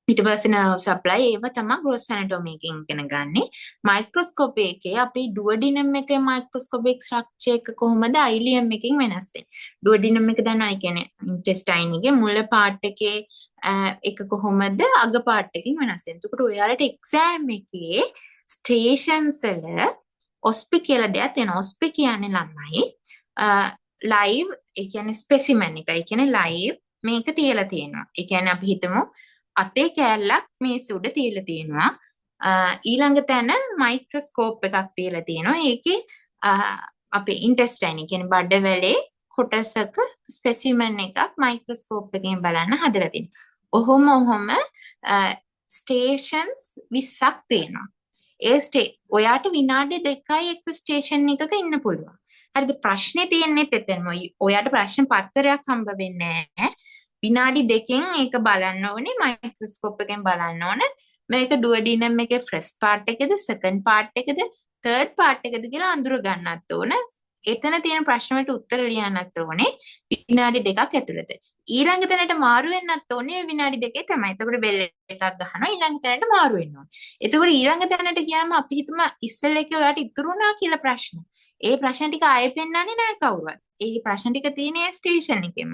ඊට පස්සේ nerve supply ඒව තමයි gross anatomy එකෙන් ඉගෙන ගන්නෙ. මයික්‍රොස්කෝප් එකේ අපි ඩුවඩිනම් එකේ මයික්‍රොස්කෝපික් ස්ට්‍රක්චර් එක කොහොමද ileum එකෙන් වෙනස් වෙන්නේ. ඩුවඩිනම් එක දන්නවා ඒ කියන්නේ intestine එකේ මුල part එකේ එක කොහොමද අග part එකකින් වෙනස් වෙන්නේ. එතකොට ඔයාලට exam එකේ stations වල OSPI කියලා දෙයක් තියෙනවා. OSPI කියන්නේ ළමයි live ඒ කියන්නේ specimen එක. ඒ කියන්නේ live මේක තියලා තියෙනවා. ඒ කියන්නේ අපි හිතමු අතේ කෑල්ලක් මේස උඩ තියලා තියෙනවා. ඊළඟ තැන මයික්‍රොස්කෝප් එකක් තියලා තියෙනවා. ඒකේ අපේ ඉන්ටෙස්ටයින් කියන්නේ බඩවැලේ කොටසක ස්පෙසිමන් එකක් මයික්‍රොස්කෝප් එකෙන් බලන්න හදලා තියෙනවා. ඔහොම ස්ටේෂන්ස් 20ක් තියෙනවා. ඔයාට විනාඩි 2යි එක ස්ටේෂන් එකක ඉන්න පුළුවන්. හරිද? ප්‍රශ්නේ තියෙන්නේ එතනම. ඔයාට ප්‍රශ්න පත්‍රයක් හම්බ වෙන්නේ නැහැ. විනාඩි 2කින් ඒක බලන්න ඕනේ මයික්‍රොස්කෝප් එකෙන් බලන්න ඕනේ. මේක ඩුවඩිනම් එකේ ෆස්ට් පාර්ට් එකද සෙකන්ඩ් පාර්ට් එකද තර්ඩ් පාර්ට් එකද කියලා අඳුර ගන්නත් ඕනේ. එතන තියෙන ප්‍රශ්න වලට උත්තර ලියන්නත් ඕනේ විනාඩි 2ක් ඇතුළත. ඊළඟ තැනට මාරු වෙන්නත් ඕනේ විනාඩි 2 තමයි. එතකොට බෙල් එකක් ගහනවා ඊළඟ තැනට මාරු වෙන්න ඕනේ. එතකොට ඊළඟ තැනට ගියාම අපි හිතමු ඉස්සෙල් එකේ ඔයාට ඉතුරු වුණා කියලා ප්‍රශ්න. ඒ ප්‍රශ්න ටික ආයෙ පෙන්නන්නේ නැහැ කවුරුවත්. ඒ ප්‍රශ්න ටික තියෙන්නේ ස්ටේෂන් එකේම.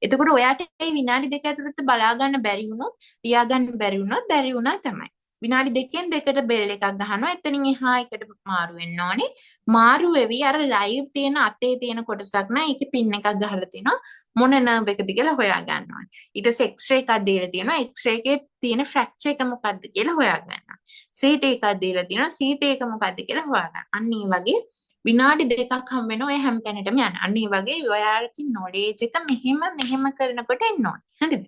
එතකොට ඔයාට මේ විනාඩි 2 ඇතුළත බලා ගන්න බැරි වුණොත්, ලියා ගන්න බැරි වුණොත් බැරි වුණා තමයි. විනාඩි 2කින් දෙකට බෙල් එකක් ගහනවා. එතනින් එහා එකට මාරු වෙන්න ඕනේ. මාරු වෙවි අර ලයිව් තියෙන අතේ තියෙන කොටසක් නෑ. ඒකේ පින් එකක් ගහලා තිනවා. මොන නර්ව් එකද කියලා හොයා ගන්න ඕනේ. ඊට පස්සේ එක්ස්රේ එකක් දීලා තියෙනවා. එක්ස්රේ එකේ තියෙන ෆ්‍රැක්චර් එක මොකක්ද කියලා හොයා ගන්නවා. CT එකක් දීලා තියෙනවා. CT එක මොකක්ද කියලා හොයා ගන්න. අන්න ඒ වගේ විනාඩි 2ක් හම් වෙනවා ඔය හැම තැනටම යන්න. අන්න ඒ වගේ ඔයාලගේ knowledge එක මෙහෙම කරනකොට එන්න ඕනේ. හරිද?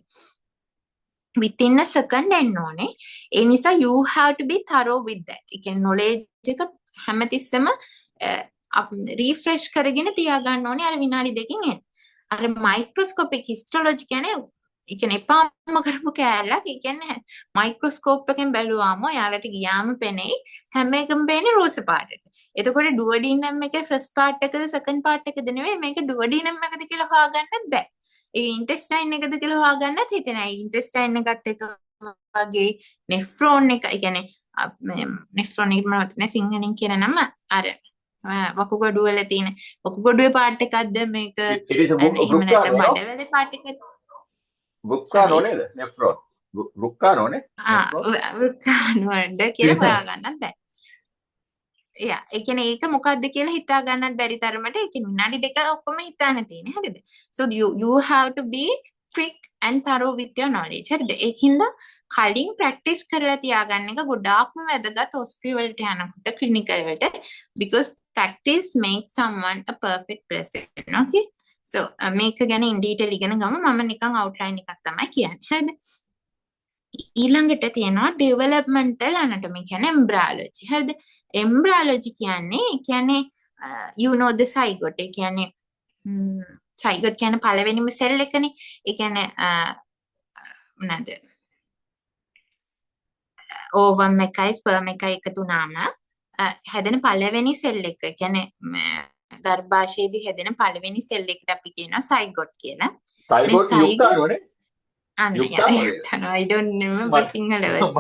within a second එන්න ඕනේ. ඒ නිසා you have to be thorough with that. ඒ කියන්නේ knowledge එක හැමතිස්සෙම refresh කරගෙන තියාගන්න ඕනේ අර විනාඩි 2කින් එන්න. අර මයික්‍රොස්කෝපික් හිස්ටොලොජි කියන්නේ ඒ කියන්නේ එපාම කරපු කෑල්ලක්. ඒ කියන්නේ මයික්‍රොස්කෝප් එකෙන් බැලුවාම යාලට ගියාම පෙනෙයි හැම එකම පේන්නේ රෝස පාටට. එතකොට ඩුවඩිනම් එකේ ෆස්ට් පාර්ට් එකද සෙකන්ඩ් පාර්ට් එකද නෙවෙයි මේක ඩුවඩිනම් එකද කියලා හොයාගන්නත් බෑ. ඒ ඉන්ටෙස්ටයින් එකද කියලා හොයාගන්නත් හිතේ නෑ. ඉන්ටෙස්ටයින් එකත් එක වගේ නෙෆ්‍රෝන් එක ඒ කියන්නේ නෙෆ්‍රෝන් එක මම හිතන්නේ සිංහලෙන් කියන නම අර වකුගඩුව වල තියෙන වකුගඩුවේ පාර්ට් එකක්ද මේක එහෙම නැත්නම් බඩවැලේ පාර්ට් එකක්ද වෘක්කානෝ නේද? නෙෆ්‍රෝන්. වෘක්කානෝ නේ? වෘක්කානෝද කියලා හොයාගන්නත් බෑ. ඒ කියන්නේ ඒක මොකක්ද කියලා හිතා ගන්නත් බැරි තරමට ඒක විනාඩි 2 ඔක්කොම හිතාන තියෙන්නේ. හරිද? So you have to be quick and thorough with your knowledge. හරිද? ඒකින්ද කලින් ප්‍රැක්ටිස් කරලා තියාගන්න එක ගොඩාක්ම වැදගත් hospital වලට යනකොට clinical වලට because practice makes someone a perfect person. Okay? So මේක ගැන in detail ඉගෙන ගමු. මම නිකන් outline එකක් තමයි කියන්නේ. හරිද? ඊළඟට තියෙනවා developmental anatomy කියන්නේ embryology. හරිද? embryology කියන්නේ you know the zygote. ඒ කියන්නේ zygote කියන්නේ පළවෙනිම සෙල් එකනේ. ඒ කියන්නේ මොනවාද? ovum එකයි sperm එකයි එකතු වුණාම හැදෙන පළවෙනි සෙල් එක. ඒ කියන්නේ ගර්භාෂයේදී හැදෙන පළවෙනි සෙල් එකට අපි කියනවා zygote කියලා. zygote යුක්තානෝනේ? I don't remember Sinhala words.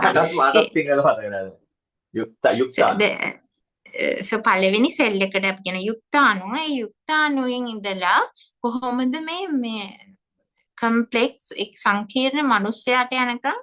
So පළවෙනි සෙල් එකට අපි කියන යුක්තාණුව. ඒ යුක්තාණුවෙන් ඉඳලා කොහොමද මේ කම්ප්ලෙක්ස් සංකීර්ණ මනුස්සයාට යනකම්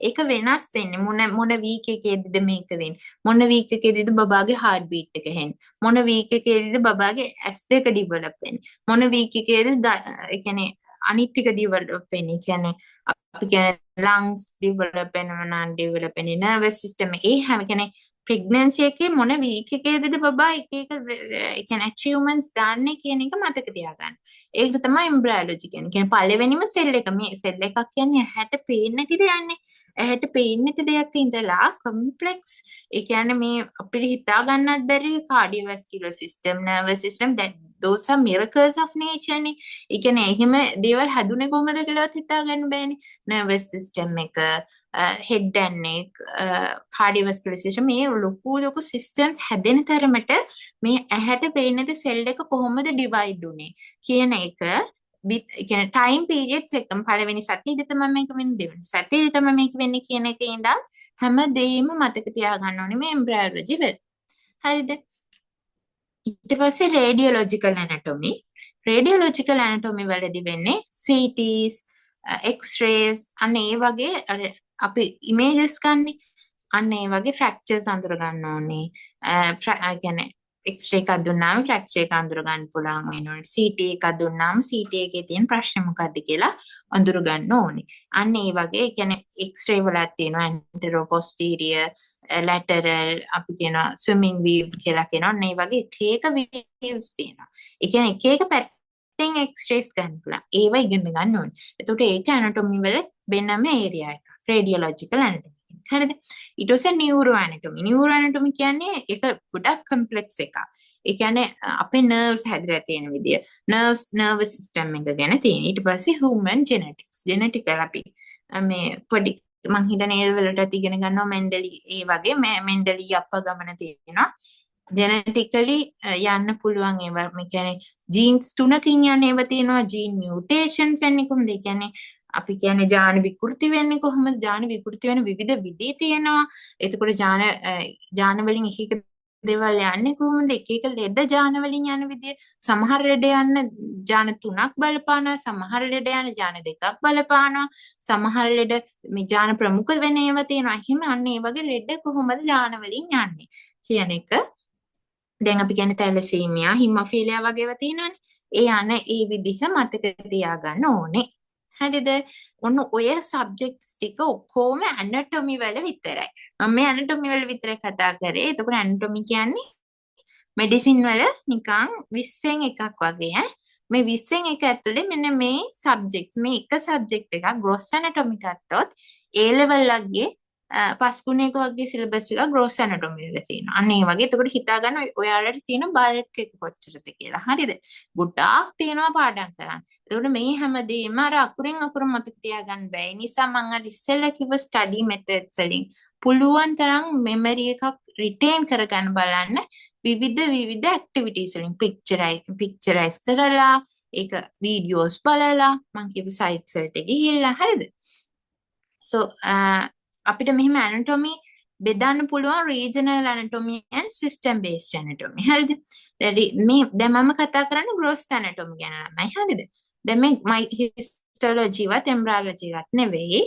ඒක වෙනස් වෙන්නේ. මොන වීක් එකේදීද මේක වෙන්නේ? මොන වීක් එකේදීද බබාගේ heart beat එක හෙන්නේ? මොන වීක් එකේදීද බබාගේ S2 develop වෙන්නේ? මොන වීක් එකේදීද ඒ කියන්නේ අනිත් ටික develop වෙන්නේ? කියන්නේ අපි කියන්නේ lungs develop වෙනවා non develop වෙන්නේ nervous system ඒ හැම කියන්නේ pregnancy එකේ මොන week එකේදීද බබා එක ඒ කියන්නේ achievements දාන්නේ කියන එක මතක තියාගන්න. ඒක තමයි embryology කියන්නේ. කියන්නේ පළවෙනිම සෙල් එක මේ සෙල් එකක් කියන්නේ ඇහැට පේන්නේ නැති දෙයක්නේ. ඇහැට පේන්නේ නැති දෙයක් ඉඳලා complex ඒ කියන්නේ මේ අපිට හිතා ගන්නත් බැරි cardiovascular system nervous system that those are miracles of nature නේ. ඒ කියන්නේ එහෙම දේවල් හැදුනේ කොහොමද කියලාවත් හිතා ගන්න බෑනේ. nervous system එක හෙඩ් ඇන් neck කාඩියෝවැස්කියුලර් සිස්ටම් මේ ලොකු සිස්ටම්ස් හැදෙන තරමට මේ ඇහැට පේන නැති සෙල් එක කොහොමද ඩිවයිඩ් උනේ කියන එක කියන්නේ ටයිම් පීරියඩ්ස් එකම පළවෙනි සතියේදී තමයි මේක වෙන්නේ දෙවෙනි සතියේදී තමයි මේක වෙන්නේ කියන එක ඉඳන් හැමදේම මතක තියාගන්න ඕනේ මේ එම්බ්‍රයොලොජි වල. හරිද? ඊට පස්සේ රේඩියොලොජිකල් ඇනටොමි. රේඩියොලොජිකල් ඇනටොමි වලදී වෙන්නේ CTs, X-rays අන්න ඒ වගේ අපි ඉමේජස් ගන්න. අන්න ඒ වගේ ෆ්‍රැක්චර්ස් අඳුර ගන්න ඕනේ. කියන්නේ X-ray එකක් දුන්නාම ෆ්‍රැක්චර් එක අඳුර ගන්න පුළුවන් වෙනවා. CT එකක් දුන්නාම CT එකේ තියෙන ප්‍රශ්න මොකක්ද කියලා අඳුර ගන්න ඕනේ. අන්න ඒ වගේ කියන්නේ X-ray වලත් තියෙනවා anterior posterior lateral අපි කියනවා swimming view කියලා කියනවා. අන්න ඒ වගේ එක views තියෙනවා. ඒ කියන්නේ එක පැත්තෙන් X-rays ගන්න පුළුවන්. ඒව ඉගෙන ගන්න ඕනේ. එතකොට ඒක anatomy වල වෙනම area එකක්. radiological anatomy. හරිද? ඊට පස්සේ නියුරෝ ඇනටොමි. නියුරෝ ඇනටොමි කියන්නේ ඒක ගොඩක් කම්ප්ලෙක්ස් එකක්. ඒ කියන්නේ අපේ නර්ව්ස් හැදලා තියෙන විදිය. නර්වස් සිස්ටම් එක ගැන තියෙන. ඊට පස්සේ human genetics. ජෙනටිකල් අපි මේ පොඩි මං හිතන්නේ ඒ වලටත් ඉගෙන ගන්නවා මෙන්ඩලි ඒ වගේ මෙන්ඩලි අපගමන තියෙනවා. ජෙනටිකලි යන්න පුළුවන් ඒවා. මේ කියන්නේ ජීන්ස් 3කින් යන ඒවා තියෙනවා. ජීන් මියුටේෂන්ස් එන්නේ කොහොමද? ඒ කියන්නේ අපි කියන්නේ ජාන විකෘති වෙන්නේ කොහොමද? ජාන විකෘති වෙන විවිධ විදි තියෙනවා. එතකොට ජාන වලින් එක එක දේවල් යන්නේ කොහොමද? එක එක ලෙඩ ජාන වලින් යන විදිය. සමහර ලෙඩ යන්න ජාන 3ක් බලපානවා. සමහර ලෙඩ යන ජාන 2ක් බලපානවා. සමහර ලෙඩ මේ ජාන ප්‍රමුඛ වෙන ඒවා තියෙනවා. එහෙම අන්න ඒ වගේ ලෙඩ කොහොමද ජාන වලින් යන්නේ කියන එක. දැන් අපි කියන්නේ තැලසීමියා, හිමොෆීලියා වගේ ඒවා තියෙනවානේ. ඒ යන ඒ විදිහ මතක තියාගන්න ඕනේ. හරිද? ඔන්න ඔය සබ්ජෙක්ට්ස් ටික ඔක්කොම ඇනටොමි වල විතරයි. මම මේ ඇනටොමි වල විතරයි කතා කරේ. එතකොට ඇනටොමි කියන්නේ මෙඩිසින් වල නිකන් 20න් එකක් වගේ. මේ 20න් එක ඇතුලේ මෙන්න මේ සබ්ජෙක්ට්ස් මේ එක සබ්ජෙක්ට් එකක් ග්‍රොස් ඇනටොමි ගත්තොත් A level එකගේ 5 ගුණයක වගේ සිලබස් එක ග්‍රොස් ඇනටොමි වල තියෙනවා. අන්න ඒ වගේ. එතකොට හිතා ගන්න ඔයාලට තියෙන බල්ක් එක කොච්චරද කියලා. හරිද? ගොඩාක් තියෙනවා පාඩම් කරන්න. එතකොට මේ හැමදේම අර අකුරෙන් අකුර මතක තියාගන්න බෑ. ඒ නිසා මම අර ඉස්සෙල්ලා කිව්ව ස්ටඩි මෙතඩ්ස් වලින් පුළුවන් තරම් මෙමරි එකක් රිටේන් කරගන්න බලන්න. විවිධ ඇක්ටිවිටීස් වලින් පික්චරයිස් කරලා ඒක වීඩියෝස් බලලා මම කියපු සයිට්ස් වලට ගිහිල්ලා හරිද? So අපිට මෙහෙම ඇනටොමි බෙදන්න පුළුවන් regional anatomy and system based anatomy. හරිද? දැන් මම කතා කරන්නේ gross anatomy ගැන ළමයි. හරිද? දැන් මේ histology වත් embryology වත් නෙවෙයි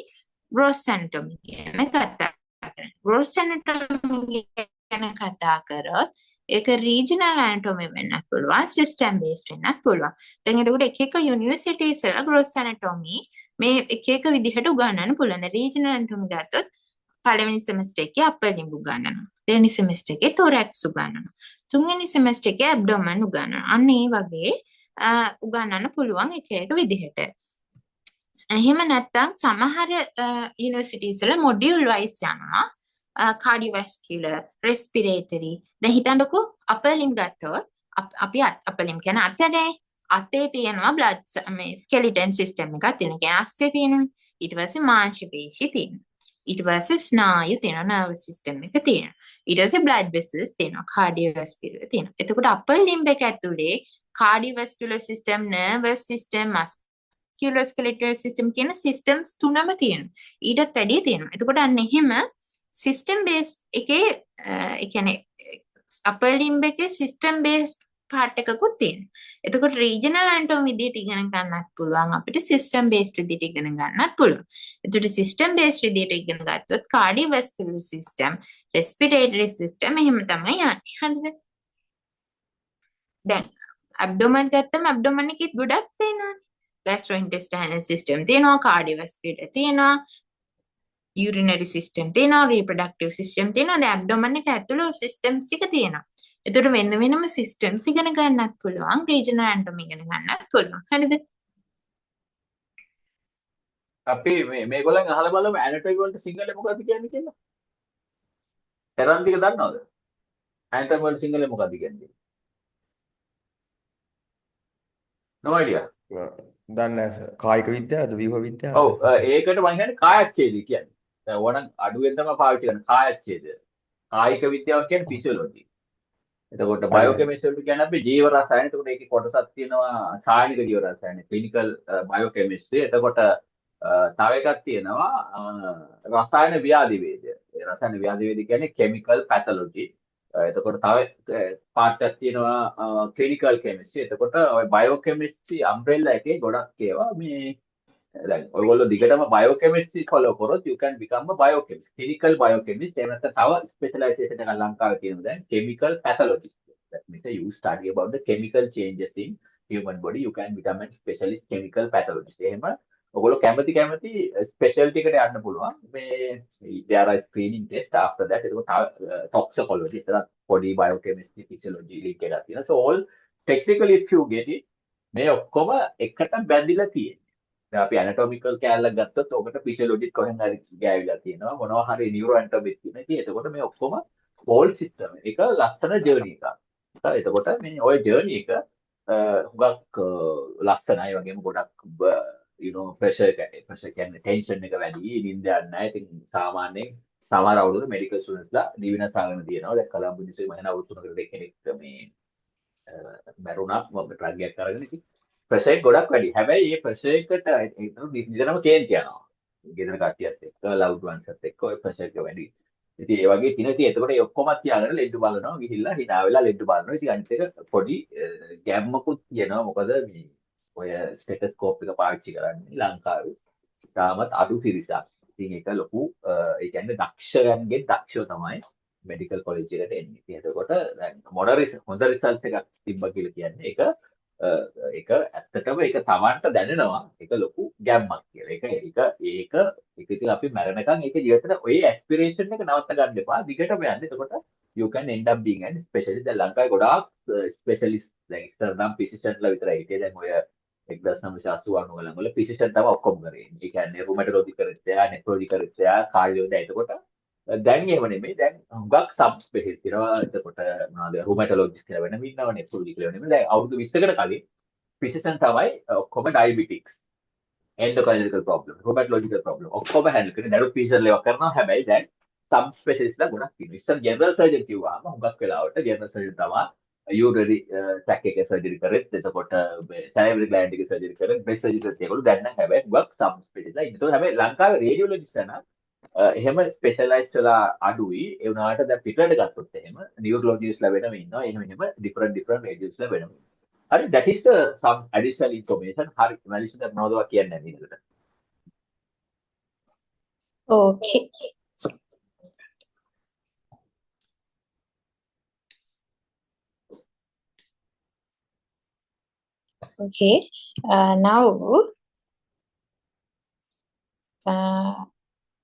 gross anatomy ගැන කතා කරන්නේ. gross anatomy ගැන කතා කරොත් ඒක regional anatomy වෙන්නත් පුළුවන්, system based වෙන්නත් පුළුවන්. දැන් එතකොට එක universities වල gross anatomy මේ එක විදිහට උගන්වන්න පුළුවන්. regional anatomy ගත්තොත් පළවෙනි සෙමස්ටර් එකේ අපර් ලිම්බ් උගන්වනවා. දෙවෙනි සෙමස්ටර් එකේ thorax උගන්වනවා. තුන්වෙනි සෙමස්ටර් එකේ abdomen උගන්වනවා. අන්න ඒ වගේ උගන්වන්න පුළුවන් එක විදිහට. එහෙම නැත්නම් සමහර යුනිවර්සිටිස් වල මොඩියුල් වයිස් යනවා. cardiovascular, respiratory. දැන් හිතන්නකෝ අපර් ලිම්බ් ගත්තොත් අපි අපර් ලිම්බ් කියන්නේ අතේ තියෙනවා blood මේ skeleton system එකක් තියෙනවා. අස්සේ තියෙනවා. ඊට පස්සේ මාංශ පේශි තියෙනවා. ඊට පස්සේ ස්නායු තියෙනවා, nervous system එක තියෙනවා. ඊට පස්සේ blood vessels තියෙනවා, cardiovascular තියෙනවා. එතකොට upper limb එක ඇතුලේ cardiovascular system, nervous system, musculoskeletal system කියන systems තුනම තියෙනවා. ඊටත් වැඩි තියෙනවා. එතකොට අන්න එහෙම system based එකේ ඒ කියන්නේ upper limb එකේ system based part එකකුත් තියෙනවා. එතකොට regional anatomy විදිහට ඉගෙන ගන්නත් පුළුවන් අපිට system based විදිහට ඉගෙන ගන්නත් පුළුවන්. එතකොට system based විදිහට ඉගෙන ගත්තොත් cardiovascular system, respiratory system එහෙම තමයි යන්නේ. හරිද? දැන් abdomen ගත්තම abdomen එකේ ගොඩක් තියෙනවානේ. gastrointestinal system තියෙනවා, cardiovascular තියෙනවා, urinary system තියෙනවා, reproductive system තියෙනවා. දැන් abdomen එක ඇතුළේ systems ටික තියෙනවා. එතකොට වෙනම systems ඉගෙන ගන්නත් පුළුවන්, regional anatomy ඉගෙන ගන්නත් පුළුවන්. හරිද? අපි මේගොල්ලන් අහලා බලමු anatomy වලට සිංහලෙන් මොකක්ද කියන්නේ කියලා. තරන් ටික දන්නවද? anatomy වලට සිංහලෙන් මොකක්ද කියන්නේ? No idea. දන්නේ නැහැ සර්. කායික විද්‍යාවද, ව්‍යුහ විද්‍යාවද? ඔව් ඒකට මම කියන්නේ කායච්ඡේදය කියන්නේ. ඕනම් අඩුවෙන් තමයි පාවිච්චි කරන්නේ කායච්ඡේදය. කායික විද්‍යාව කියන්නේ ෆිසියොලොජි. එතකොට හරි හරි. බයෝකෙමිස්ට්‍රි වලට කියන්නේ අපි ජීව රසායන. එතකොට ඒකේ කොටසක් තියෙනවා සායනික ජීව රසායන, ක්ලිනිකල් බයෝකෙමිස්ට්‍රි. එතකොට තව එකක් තියෙනවා රසායන ව්‍යාධිවේදය. ඒ රසායන ව්‍යාධිවේද කියන්නේ කෙමිකල් පැතොලොජි. එතකොට තව පාර්ට් එකක් තියෙනවා ක්ලිනිකල් කෙමිස්ට්‍රි. එතකොට ඔය බයෝකෙමිස්ට්‍රි අම්බ්‍රෙල්ලා එකේ ගොඩක් ඒවා මේ දැන් ඔයගොල්ලෝ දිගටම බයෝකෙමිස්ට්‍රි ෆලෝ කරොත් you can become a biochemist. clinical biochemist එහෙම නැත්නම් තව ස්පෙෂලායිසේෂන් එකක් ලංකාවේ තියෙනවා දැන් chemical pathologist. that means you study about the chemical changes in human body you can become a specialist chemical pathologist. එහෙම ඔයගොල්ලෝ කැමති ස්පෙෂල්ටි එකට යන්න පුළුවන්. මේ there are screening test after that ඒක toxicology එතන body biochemistry physiology link එකක් තියෙනවා. so all technically if you get it මේ ඔක්කොම එකට බැඳිලා තියෙනවා. දැන් අපි ඇනටොමිකල් කැලලක් ගත්තොත් ඔකට ෆිසියොලොජිත් කොහෙන් හරි ගෑවිලා තියෙනවා මොනවා හරි නියුරෝ ඇනටොමික් තියෙනවා. ඉතින් එතකොට මේ ඔක්කොම හෝල් සිස්ටම් එක ලස්සන ජර්නි එකක්. එතකොට මේ ඔය ජර්නි එක හුඟක් ලස්සනයි වගේම ගොඩක් ප්‍රෙෂර් කියන්නේ ටෙන්ෂන් එක වැඩි නිින්ද යන්නේ නැහැ. ඉතින් සාමාන්‍යයෙන් සමහර අවුරුදු මෙඩිකල් ස්ටුඩන්ට්ස්ලා දිවිනසාගෙන තියෙනවා. දැන් කොළඹ ඉනිසෙ මම අවුරුදු 3කට දෙකෙනෙක් මේ මැරුණා ඩ්‍රග් එකක් අරගෙන. ඉතින් ප්‍රෙෂර් එක ගොඩක් වැඩි. හැබැයි මේ ප්‍රෙෂර් එකට නිතරම කේන්ති යනවා. ගෙදර කට්ටියත් එක්ක ලව්ඩ් වන්ස්ත් එක්ක ඔය ප්‍රෙෂර් එක වැඩි. ඉතින් ඒ වගේ තිනදී එතකොට ඒ ඔක්කොම තියාගෙන ලෙඩ බලනවා ගිහිල්ලා hina වෙලා ලෙඩ බලනවා. ඉතින් අනිත් එක පොඩි ගැම්මකුත් කියනවා. මොකද මේ ඔය ස්ටෙතස්කෝප් එක පාවිච්චි කරන්නේ ලංකාවේ තාමත් අඩු පිරිසක්. ඉතින් ඒක ලොකු ඒ කියන්නේ දක්ෂයන්ගේ දක්ෂය තමයි මෙඩිකල් කොලෙජ් එකට එන්නේ. ඉතින් එතකොට දැන් හොඳ රිසල්ට් එකක් තිබ්බා කියලා කියන්නේ ඒක ඇත්තටම ඒක Tamanට දැනෙනවා ඒක ලොකු ගැම්මක් කියලා. ඒක ඉතින් අපි මැරෙනකන් ඒක ජීවිතේ ඔය ඇස්පිරේෂන් එක නවත්ත ගන්න එපා. දිගටම යන්න. එතකොට you can end up being an specialist. දැන් ලංකාවේ ගොඩාක් ස්පෙෂලිස්ට් දැන් ඉස්සර නම් ෆිසිෂියන්ලා විතරයි හිටියේ. දැන් ඔය 1989 වල ෆිසිෂියන් තමයි ඔක්කොම කරේ. ඒ කියන්නේ රුමැටොලොජි කරත්තයා, නෙෆ්‍රොලොජි කරත්තයා, කාඩියෝලොජි. එතකොට දැන් එහෙම නෙමෙයි. දැන් හුඟක් සබ් ස්පෙෂලිස්ට් තියෙනවා. එතකොට මොනවද රුමැටොලොජිස්ට් කියලා වෙනම ඉන්නවා, නෙෆ්‍රොලොජි කියලා වෙනම. දැන් අවුරුදු 20කට කලින් ෆිසිෂියන් තමයි ඔක්කොම diabetics, endocrinological problem, rheumatological problem ඔක්කොම හැන්ඩල් කරන්නේ. දැන් ෆිසිෂියන් ලේවා කරනවා. හැබැයි දැන් සබ් ස්පෙෂලිස්ට්ලා ගොඩක් ඉන්නවා. ඉස්සර ජෙනරල් සර්ජන් කිව්වම හුඟක් වෙලාවට ජෙනරල් සර්ජන් තමයි යූරරි ට්‍රැක් එකේ සර්ජරි කරෙත්. එතකොට සැලයිවරි ග්ලෑන්ඩ් එකේ සර්ජරි කරෙත්. බ්‍රෙස්ට් සර්ජරි කරත් ඒගොල්ලෝ දැන් නම් හැබැයි හුඟක් සබ් ස්පෙෂලිස්ට්ලා ඉන්නවා. ඒතකොට හැබැයි ලංකාවේ රේඩියොලොජිස්ට් නම් එහෙම ස්පෙෂලායිස්ඩ් වෙලා අඩුයි. ඒ වුණාට දැන් පිටරට ගත්තොත් එහෙම නියුරොලොජිස්ට්ලා වෙනම ඉන්නවා. එහෙම ඩිෆරන්ට් රේඩියොලොජිස්ට්ලා වෙනම. හරි, that is the some additional information. හරි, මැලිෂන් දැන් මොනවද කියන්නේ ඊළඟට? Okay. Okay. Now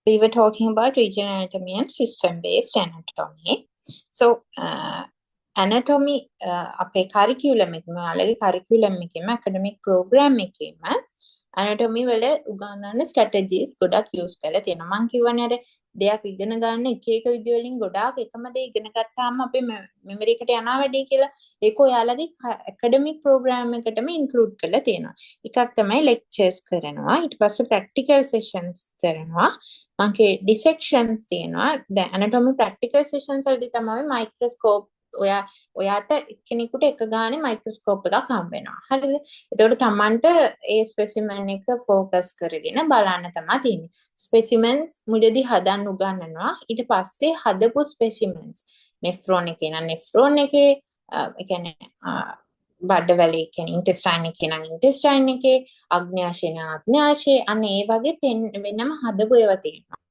we were talking about regional anatomy and system-based anatomy. So anatomy අපේ curriculum එකේ ඔයාලගේ curriculum එකේම academic program එකේම anatomy වල උගන්වන strategies ගොඩක් use කරලා තියෙනවා. මම කියවනේ අර දෙයක් ඉගෙන ගන්න එක විදිය වලින් ගොඩාක් එකම දේ ඉගෙන ගත්තාම අපේ මෙමරි එකට යනවා වැඩි කියලා ඒක ඔයාලගේ academic program එකටම include කරලා තියෙනවා. එකක් තමයි lectures කරනවා. ඊට පස්සේ practical sessions කරනවා. මගේ dissections තියෙනවා. දැන් anatomy practical sessions වලදී තමයි microscope ඔයාට කෙනෙකුට එක ගානේ මයික්‍රොස්කෝප් එකක් හම්බ වෙනවා. හරිද? එතකොට Tamanට ඒ ස්පෙසිමන් එක ફોකස් කරගෙන බලන්න තමයි තියෙන්නේ. ස්පෙසිමන්ස් මුලදී හදන්න උගන්වනවා. ඊට පස්සේ හදපු ස්පෙසිමන්ස් නෙෆ්‍රෝන් එකේ නම් නෙෆ්‍රෝන් එකේ ඒ කියන්නේ බඩවැලේ කියන්නේ ඉන්ටෙස්ටයින් එකේ නම් ඉන්ටෙස්ටයින් එකේ අග්න්‍යාශය නම් අග්න්‍යාශය අන්න ඒ වගේ වෙනම හදපු ඒවා තියෙනවා.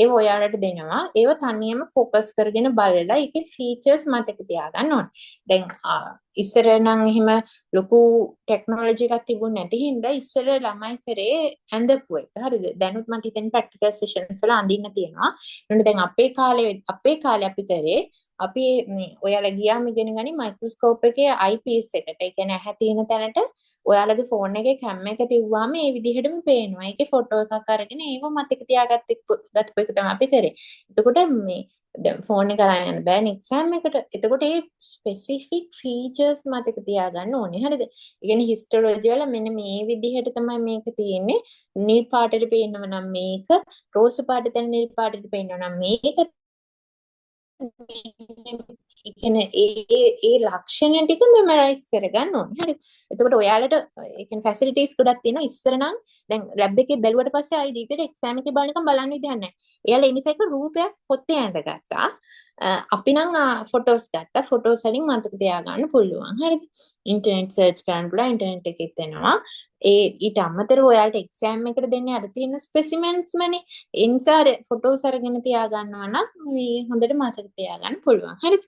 ඒව ඔයාලට දෙනවා. ඒව තනියම ફોකස් කරගෙන බලලා ඒකේ ෆීචර්ස් මතක තියාගන්න ඕනේ. දැන් ඉස්සර නම් එහෙම ලොකු ටෙක්නොලොජි එකක් තිබුණ නැති හින්දා ඉස්සර ළමයි කරේ ඇඳපු එක. හරිද? දැනුත් මට හිතෙන ප්‍රැක්ටිකල් සෙෂන්ස් වල අඳින්න තියෙනවා. එහෙනම් දැන් අපේ කාලේ අපි කරේ අපි මේ ඔයාලා ගියාම ඉගෙන ගනි මයික්‍රොස්කෝප් එකේ අයිපීස් එකට. ඒ කියන්නේ ඇහැ තියෙන තැනට ඔයාලගේ ෆෝන් එකේ කැම් එක තියුවාම ඒ විදිහටම පේනවා. ඒකේ ෆොටෝ එකක් අරගෙන ඒව මතක තියාගත්ත එක තමයි අපි කරේ. එතකොට මේ දැන් ෆෝන් එක අරන් යන්න බෑනේ එක්සෑම් එකට. එතකොට ඒ ස්පෙસિෆික් ෆීචර්ස් මතක තියාගන්න ඕනේ. හරිද? ඒ කියන්නේ හිස්ටොලොජි වල මෙන්න මේ විදිහට තමයි මේක තියෙන්නේ. නිල් පාටට පේනව නම් මේක, රෝස පාට තැන නිල් පාටට පේනව නම් මේක. ඒ කියන්නේ ඒ ලක්ෂණ ටික මෙමරයිස් කරගන්න ඕනේ. හරි. එතකොට ඔයාලට ඒ කියන්නේ ෆැසිලිටිස් ගොඩක් තියෙනවා. ඉස්සර නම් දැන් ලැබ් එකේ බැලුවට පස්සේ ආයි ජීවිතේ එක්සෑම් එකේ බලනකම් බලන්න විදියක් නැහැ. එයාලා ඒ නිසා එක රූපයක් පොත්තේ ඇඳගත්තා. අපි නම් ෆොටෝස් ගත්තා. ෆොටෝස් වලින් මතක තියාගන්න පුළුවන්. හරිද? ඉන්ටර්නෙට් සර්ච් කරන්න පුළුවන්. ඉන්ටර්නෙට් එකෙත් එනවා. ඊට අමතරව ඔයාලට එක්සෑම් එකට දෙන්නේ අර තියෙන ස්පෙසිමන්ස් මනේ. ඒ නිසා ෆොටෝස් අරගෙන තියාගන්නවා නම් මේ හොඳට මතක තියාගන්න පුළුවන්. හරිද?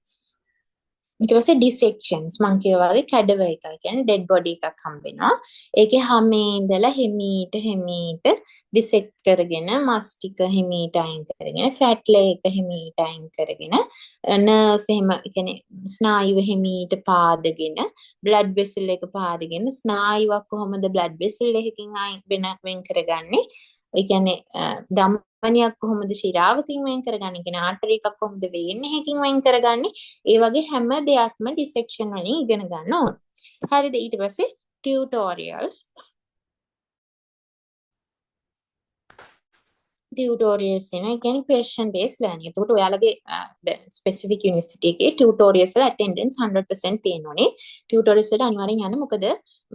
ඊට පස්සේ ඩිසෙක්ෂන්ස් මං කියවා වගේ කැඩව එක. කියන්නේ ඩෙඩ් බොඩි එකක් හම්බ වෙනවා. ඒකේ හැමේ ඉඳලා හිමීට ඩිසෙක්ට් කරගෙන මස් ටික හිමීට අයින් කරගෙන ෆැට් ලේ එක හිමීට අයින් කරගෙන නර්ව්ස් එහෙම කියන්නේ ස්නායුව හිමීට පාදගෙන බ්ලඩ් වෙසල් එක පාදගෙන ස්නායුවක් කොහොමද බ්ලඩ් වෙසල් එකකින් අයින් වෙන් කරගන්නේ. ඒ කියන්නේ ධමනියක් කොහොමද ශිරාවකින් වෙන් කරගන්නේ. කියන ආටරි එකක් කොහොමද වේන්න එකකින් වෙන් කරගන්නේ. ඒ වගේ හැම දෙයක්ම ඩිසෙක්ෂන් වලින් ඉගෙන ගන්න ඕන. හරිද? ඊට පස්සේ ටියුටෝරියල්ස් එන කියන්නේ question based learning. එතකොට ඔයාලගේ දැන් ස්පෙસિෆික් යුනිවර්සිටි එකේ ටියුටෝරියල්ස් වල attendance 100% තියෙනෝනේ. ටියුටෝරියල්ස් වලට අනිවාර්යෙන් යන්න. මොකද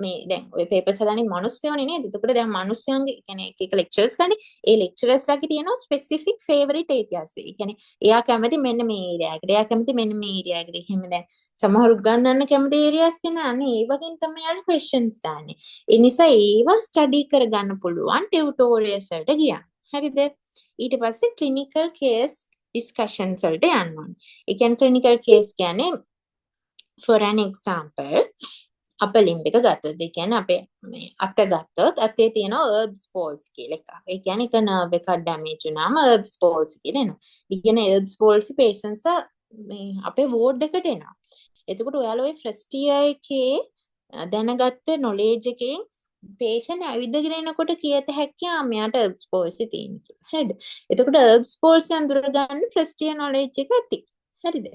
මේ දැන් ඔය papers හදාන්නේ මිනිස්සුයෝනේ නේද? එතකොට දැන් මිනිස්සුයන්ගේ කියන්නේ එක ලෙක්චරර්ස් ලානේ. ඒ ලෙක්චරර්ස් ලාගේ තියෙනවා ස්පෙસિෆික් favorite areas. ඒ කියන්නේ එයා කැමති මෙන්න මේ ඒරියා එකට. එයා කැමති මෙන්න මේ ඒරියා එකට. එහෙම දැන් සමහරු ගන්නන්න කැමති ඒරියාස් තියෙනවා. ඒ වගේම තමයි යාළුවෝ questions දාන්නේ. ඒ නිසා ඒවා ස්ටඩි කරගන්න පුළුවන් ටියුටෝරියල්ස් වලට ගියා. හරිද? ඊට පස්සේ ක්ලිනිකල් කේස් ඩිස්කෂන්ස් වලට යන්න ඕනේ. ඒ කියන්නේ ක්ලිනිකල් කේස් කියන්නේ for an example අපේ limb එක ගත්තොත් ඒ කියන්නේ අපේ මේ අත ගත්තොත් අතේ තියෙන herbs palsy කියලා එකක්. ඒ කියන්නේ එක nerve එකක් damage වුණාම herbs palsy කියලා එනවා. ඒ කියන්නේ herbs palsy patients මේ අපේ ward එකට එනවා. එතකොට ඔයාලා ওই first year එකේ දැනගත්ත knowledge එකෙන් patient ඇවිදගෙන එනකොට කියත හැකියි මෙයාට herbs palsy තියෙන කියලා. හරිද? එතකොට herbs palsy අඳුරගන්න first year knowledge එක ඇති. හරිද?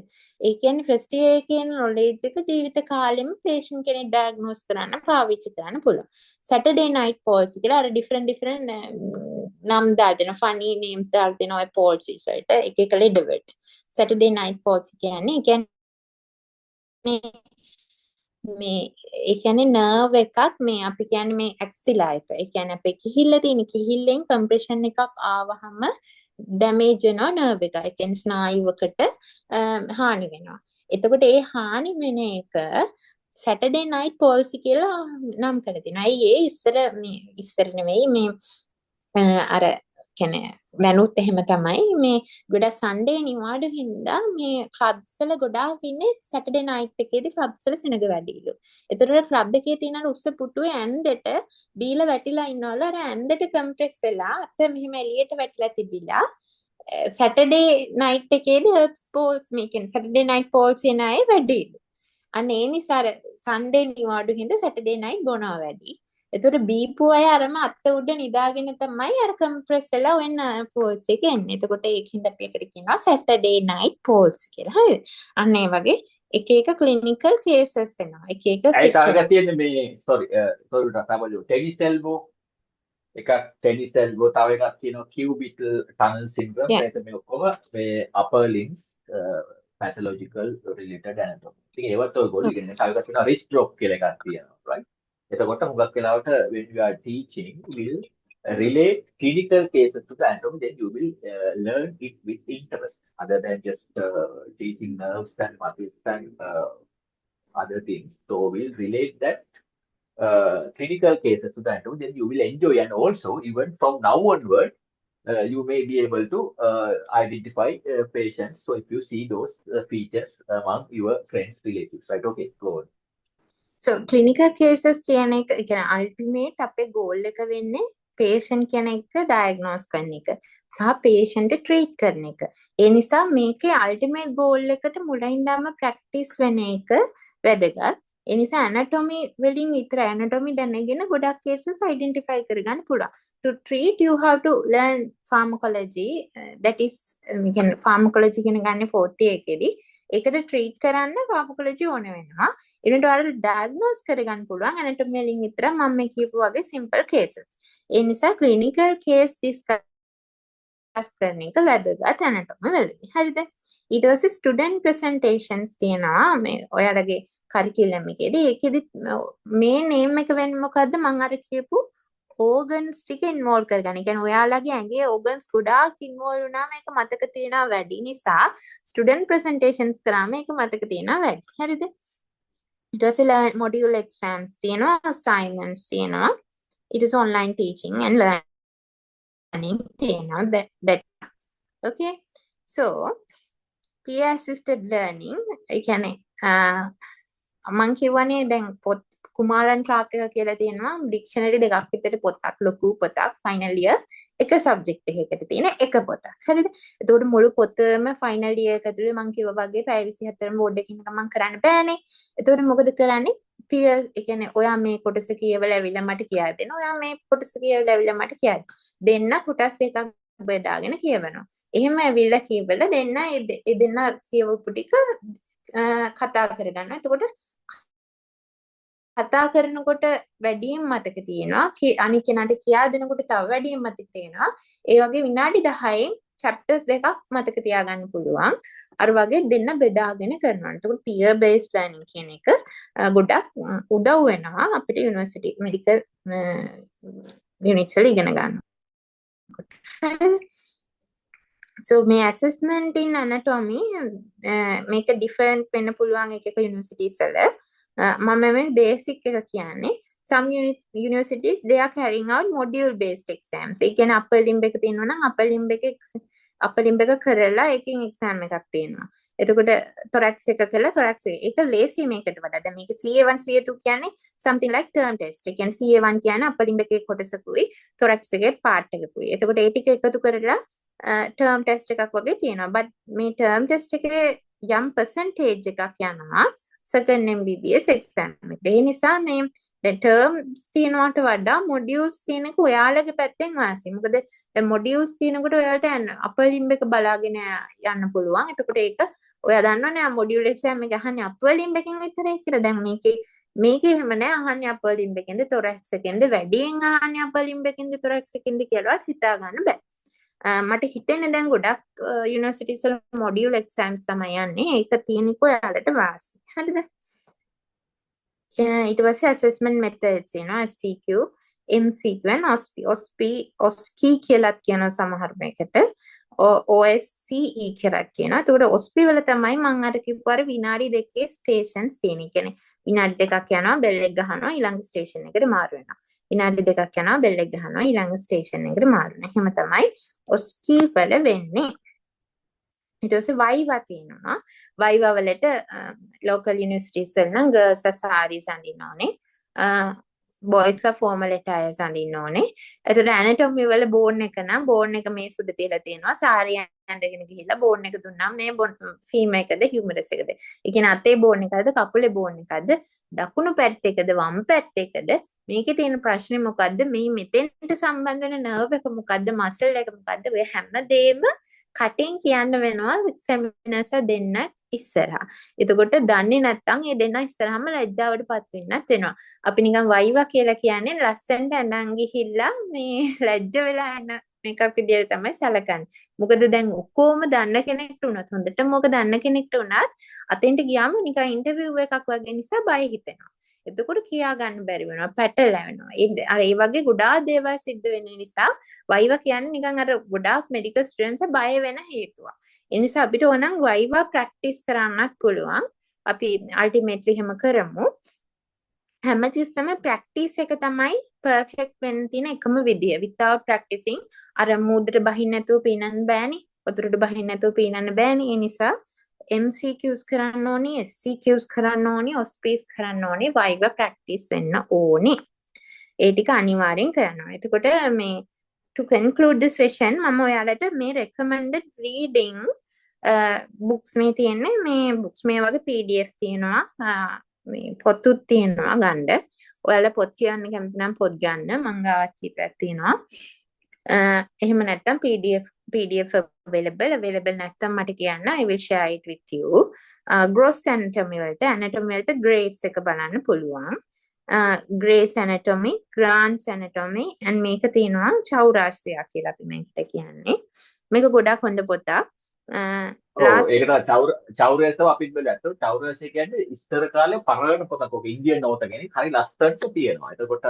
ඒ කියන්නේ first year එකේ knowledge එක ජීවිත කාලෙම patient කෙනෙක් diagnose කරන්න පාවිච්චි කරන්න පුළුවන්. Saturday night palsy කියලා අර different නම් දාලා දෙනවා. funny names දාලා දෙනවා ඔය palsy වලට එක එක ලෙඩ වලට. Saturday night palsy කියන්නේ මේ ඒ කියන්නේ නර්ව් එකක් මේ අපි කියන්නේ මේ ඇක්සිලා එක. ඒ කියන්නේ අපේ කිහිල්ල තියෙන කිහිල්ලෙන් කම්ප්‍රෙෂන් එකක් ආවහම ඩැමේජ් වෙනවා නර්ව් එක. ඒ කියන්නේ ස්නායුවකට හානි වෙනවා. එතකොට ඒ හානි වෙන එක Saturday night palsy කියලා නම් කරලා තියෙනවා. ඒ ඉස්සර නෙවෙයි මේ අර කියන්නේ දැනුත් එහෙම තමයි මේ ගොඩක් සන්ඩේ නිවාඩු හින්දා මේ ක්ලබ්ස් වල ගොඩාක් ඉන්නේ සැටර්ඩේ නයිට් එකේදී ක්ලබ්ස් වල සෙනග වැඩිලු. ඒතරට ක්ලබ් එකේ තියෙන අර උස්ස පුටුවේ ඇන්දට බීලා වැටිලා ඉන්නවලු. අර ඇන්දට කම්ප්‍රෙස් වෙලා අත මෙහෙම එළියට වැටිලා තිබිලා සැටර්ඩේ නයිට් එකේදී herbs palsy මේ කියන්නේ සැටර්ඩේ නයිට් palsy එන අය වැඩිලු. අන්න ඒ නිසා අර සන්ඩේ නිවාඩු හින්දා සැටර්ඩේ නයිට් බොනවා වැඩි. එතකොට බීපු අය අරම අත උඩ නිදාගෙන තමයි අර කම්ප්‍රෙස් වෙලා වෙන පෝල්ස් එක එන්නේ. එතකොට ඒකින්ද අපි එකට කියනවා Saturday night pulse කියලා. හරිද? අන්න ඒ වගේ එක එක clinical cases එනවා. එක එක ඒ තාගා තියෙන්නේ මේ sorry රතාවලු ටෙනිස් elbow එකක් ටෙනිස් elbow තව එකක් තියෙනවා cubital tunnel syndrome. ඒක මේ ඔක්කොම මේ upper limbs pathological related anatomy. ඉතින් ඒවත් ඔයගොල්ලෝ ඉගෙන ගන්න. තව එකක් තියෙනවා wrist stroke කියලා එකක් තියෙනවා. right? එතකොට හුඟක් වෙලාවට when you are teaching will relate clinical cases to the anatomy, then you will learn it with interest other than just teaching nerves and muscles and other things. So we'll relate that clinical cases to the anatomy, then you will enjoy, and also even from now onward you may be able to identify patients. So if you see those features among your friends, relatives, right? Okay, go on. So clinical cases කියන එක කියන්නේ ultimate අපේ goal එක වෙන්නේ patient කෙනෙක්ව diagnose කරන එක සහ patient treat කරන එක. ඒ නිසා මේකේ ultimate goal එකට මුලින්දම practice වෙන එක වැදගත්. ඒ නිසා anatomy වලින් විතර anatomy දැනගෙන ගොඩක් cases identify කරගන්න පුළුවන්. To treat you have to learn pharmacology, that is we can pharmacology කියන ගන්නේ 4th year එකේදී. ඒකට treat කරන්න pharmacology ඕන වෙනවා. ඊට වඩා diagnose කරගන්න පුළුවන් anatomy වලින් විතර මම මේ කියපු වගේ simple cases. ඒ නිසා clinical case discuss කරන එක වැදගත් anatomy වලදී. හරිද? ඊට පස්සේ student presentations තියෙනවා මේ ඔයාලගේ curriculum එකේදී. ඒකෙදි main aim එක වෙන්නේ මොකද්ද? මම අර කියපු organs ටික involve කරගන්න. ඒ කියන්නේ ඔයාලගේ ඇඟේ organs ගොඩාක් involve වුණාම ඒක මතක තියනවා වැඩි නිසා student presentations කරාම ඒක මතක තියනවා වැඩි. හරිද? ඊට පස්සේ module exams තියෙනවා, assignments තියෙනවා. It is online teaching and learning තියෙනවා. That okay. So peer assisted learning ඒ කියන්නේ මම කියවනේ දැන් පොත් කුමාරන් ක්ලාක් එක කියලා තියෙනවා ඩික්ෂනරි දෙකක් විතර පොතක් ලොකු පොතක් ෆයිනල් ඉයර් එක සබ්ජෙක්ට් එකකට තියෙන එක පොතක් හරිද එතකොට මුළු පොතම ෆයිනල් ඉයර් එක ඇතුලේ මම කිව්වා වගේ පැය 24ම බෝඩ් එකකින් ගමන් කරන්න බෑනේ එතකොට මොකද කරන්නේ පියර් ඒ කියන්නේ ඔයා මේ කොටස කියවලා ඇවිල්ලා මට කියා දෙන්න ඔයා මේ කොටස කියවලා ඇවිල්ලා මට කියා දෙන්න කොටස් දෙකක් බෙදාගෙන කියවනවා එහෙම ඇවිල්ලා කියවලා දෙන්න ඒ දෙන්න කියවපු ටික කතා කරගන්නවා එතකොට කතා කරනකොට වැඩියෙන් මතක තියෙනවා අනිත් කෙනාට කියා දෙනකොට තව වැඩියෙන් මතක තියෙනවා ඒ වගේ විනාඩි 10න් chapters දෙකක් මතක තියාගන්න පුළුවන් අර වගේ දෙන්න බෙදාගෙන කරනවා එතකොට peer based learning කියන එක ගොඩක් උදව් වෙනවා අපිට යුනිවර්සිටි මෙඩිකල් යුනිට්ස් වල ඉගෙන ගන්න so මේ assessment in anatomy මේක different වෙන්න පුළුවන් එක universities වල මම මේ basic එක කියන්නේ some universities they are carrying out module based exams ඒ කියන්නේ upper limb එක තියෙනවා නම් upper limb එක කරලා එකකින් exam එකක් තියෙනවා එතකොට thorax එක කළා thorax එක ලේසි මේකට වඩා දැන් මේක CA1 CA2 කියන්නේ something like term test ඒ කියන්නේ CA1 කියන්නේ upper limb එකේ කොටසකුයි thorax එකේ part එකකුයි එතකොට ඒ ටික එකතු කරලා term test එකක් වගේ තියෙනවා but මේ term test එකේ යම් percentage එකක් යනවා second MBBS exam එකට. ඒ නිසා මේ දැන් terms තියෙනවට වඩා modules තියෙනක ඔයාලගේ පැත්තෙන් වාසි. මොකද දැන් modules තියෙනකොට ඔයාලට upper limb එක බලාගෙන යන්න පුළුවන්. එතකොට ඒක ඔයා දන්නවනේ module exam එක අහන්නේ upper limb එකෙන් විතරයි කියලා. දැන් මේකේ එහෙම නෑ අහන්නේ upper limb එකෙන්ද thorax එකෙන්ද වැඩියෙන් අහන්නේ upper limb එකෙන්ද thorax එකෙන්ද කියලාවත් හිතා ගන්න බෑ. මට හිතෙන්නේ දැන් ගොඩක් යුනිවර්සිටිස් වල මොඩියුල් එක්සෑම්ස් තමයි යන්නේ. ඒක තියෙනකෝ යාලට වාසි. හරිද? ඊට පස්සේ assessment methods එනවා SCQ, MCQ and OSCE කියලා කියන සමහර මේකට OSCE කියලා කියනවා. ඒතකොට OSCE වල තමයි මම අර කිව්වා විනාඩි දෙකේ ස්ටේෂන්ස් තියෙන. කියන්නේ විනාඩි දෙකක් යනවා බෙල් එක ගහනවා ඊළඟ ස්ටේෂන් එකට මාරු වෙනවා. විනාඩි දෙකක් යනවා බෙල් එක ගහනවා ඊළඟ ස්ටේෂන් එකට මාරු වෙනවා. එහෙම තමයි OSCE වල වෙන්නේ. ඊට පස්සේ වයිවා තියෙනවා. වයිවා වලට local universities වල නම් girls sarees අඳින්න ඕනේ. boys formal attire අඳින්න ඕනේ. එතකොට anatomy වල බෝන් එක නම් බෝන් එක මේ සුඩ තියලා තියෙනවා. saree ඇඳගෙන ගිහිල්ලා බෝන් එක දුන්නාම මේ female එකද humerus එකද. ඒ කියන්නේ අතේ බෝන් එකද කකුලේ බෝන් එකද දකුණු පැත්ත එකද වම් පැත්ත එකද මේකේ තියෙන ප්‍රශ්නේ මොකද්ද මේ මෙතෙන්ට සම්බන්ධ වෙන nerve එක මොකද්ද muscle එක මොකද්ද ඔය හැමදේම කටින් කියන්න වෙනවා එක්සැමිනර්ස් දෙන්න ඉස්සරහා. එතකොට දන්නේ නැත්නම් ඒ දෙන්න ඉස්සරහම ලැජ්ජාවටපත් වෙන්නත් වෙනවා. අපි නිකන් වයිවා කියලා කියන්නේ ලස්සනට ඇඳන් ගිහිල්ලා මේ ලැජ්ජ වෙලා යන මේකක් විදියට තමයි සැලකන්නේ. මොකද දැන් ඔක්කොම දන්න කෙනෙක්ට උනත් හොඳටම මොක දන්න කෙනෙක්ට උනත් අතෙන්ට ගියාම නිකන් ඉන්ටර්විව් එකක් වගේ නිසා බය හිතෙනවා. එතකොට කියා ගන්න බැරි වෙනවා පැටලෙනවා. ඒ වගේ ගොඩාක් දේවල් සිද්ධ වෙන නිසා වයිවා කියන්නේ නිකන් අර ගොඩාක් මෙඩිකල් ස්ටුඩන්ට්ස් බය වෙන හේතුවක්. ඒ නිසා අපිට ඕනම් වයිවා ප්‍රැක්ටිස් කරන්නත් පුළුවන්. අපි අල්ටිමේට්ලි හැම කරමු. හැමතිස්සෙම ප්‍රැක්ටිස් එක තමයි පර්ෆෙක්ට් වෙන්න තියෙන එකම විදිය. without practicing අර මූදට බහින්න නැතුව පීනන්න බෑනේ. වතුරට බහින්න නැතුව පීනන්න බෑනේ. ඒ නිසා MCQs කරන්න ඕනේ, SCQs කරන්න ඕනේ, OSPs කරන්න ඕනේ, viva practice වෙන්න ඕනේ. ඒ ටික අනිවාර්යෙන් කරන්න ඕනේ. එතකොට මේ to conclude this session මම ඔයාලට මේ recommended reading books මේ තියෙන්නේ මේ books මේ වගේ PDF තියෙනවා මේ පොතුත් තියෙනවා ගන්න. ඔයාලා පොත් කියන්න කැමති නම් පොත් ගන්න. මං ගාවත් කීපයක් තියෙනවා. එහෙම නැත්නම් PDF available නැත්නම් මට කියන්න I will share it with you. gross anatomy වලට grades එක බලන්න පුළුවන්. Gray's anatomy, Grant's anatomy and මේක තියෙනවා චෞරාශ්‍රය කියලා අපි මේකට කියන්නේ. මේක ගොඩක් හොඳ පොතක්. ඒකට චෞරාශ්‍රය අපිත් බලද්දි චෞරාශ්‍රය කියන්නේ ඉස්සර කාලේ පරණ පොතක්. ඔක ඉන්දියන් නෝත කෙනෙක් හරි ලස්සනට තියෙනවා. එතකොට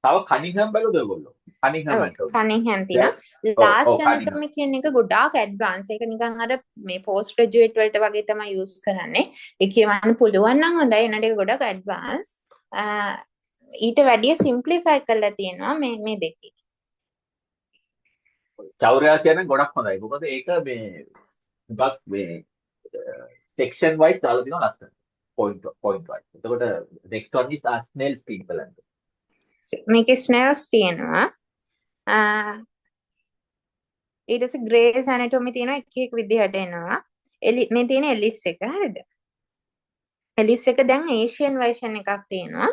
තව කනින්හම් බැලුවද ඔයගොල්ලෝ? කනින්හම් තියෙනවා. Last anatomy කියන එක ගොඩාක් ඇඩ්වාන්ස්. ඒක නිකන් අර මේ පෝස්ට් ග්‍රැජුවේට් වලට වගේ තමයි යූස් කරන්නේ. ඒ කියවන්න පුළුවන් නම් හොඳයි. එනට ඒක ගොඩක් ඇඩ්වාන්ස්. ඊට වැඩිය සිම්ප්ලිෆයි කරලා තියෙනවා මේ දෙකේ. චෞරාශ්‍රය නම් ගොඩක් හොඳයි. මොකද ඒක මේ ගොඩක් මේ section wise දාලා තියෙනවා ලස්සන. point wise. එතකොට next one is snails people and මේකේ snails තියෙනවා. ඊට පස්සේ Gray's anatomy තියෙනවා එක විදිහට එනවා. මේ තියෙන එලිස් එක හරිද? එලිස් එක දැන් ඒෂියන් version එකක් තියෙනවා.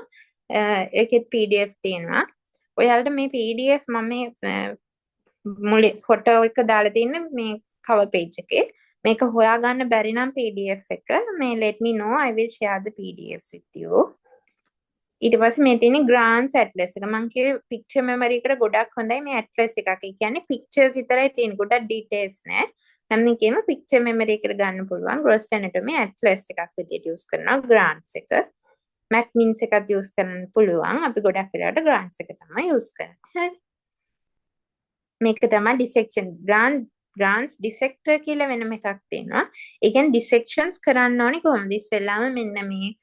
ඒකෙත් PDF තියෙනවා. ඔයාලට මේ PDF මම මුලේ ෆොටෝ එක දාලා තින්නේ මේ cover page එකේ. මේක හොයාගන්න බැරි නම් PDF එක මේ let me know I will share the PDFs with you. ඊට පස්සේ මේ තියෙන්නේ Grant's Atlas එක. මම කියේ picture memory එකට ගොඩක් හොඳයි මේ Atlas එකක්. ඒ කියන්නේ pictures විතරයි තියෙන්නේ. ගොඩක් details නෑ. මම මේකේම picture memory එකට ගන්න පුළුවන්. Gross anatomy Atlas එකක් විදියට use කරනවා Grant's එක. Macmillan එකත් use කරන්න පුළුවන්. අපි ගොඩක් වෙලාවට Grant's එක තමයි use කරන්නේ. හරි. මේක තමයි dissection. Grant's dissector කියලා වෙනම එකක් තියෙනවා. ඒ කියන්නේ dissections කරන්න ඕනේ කොහොමද? ඉස්සෙල්ලාම මෙන්න මේ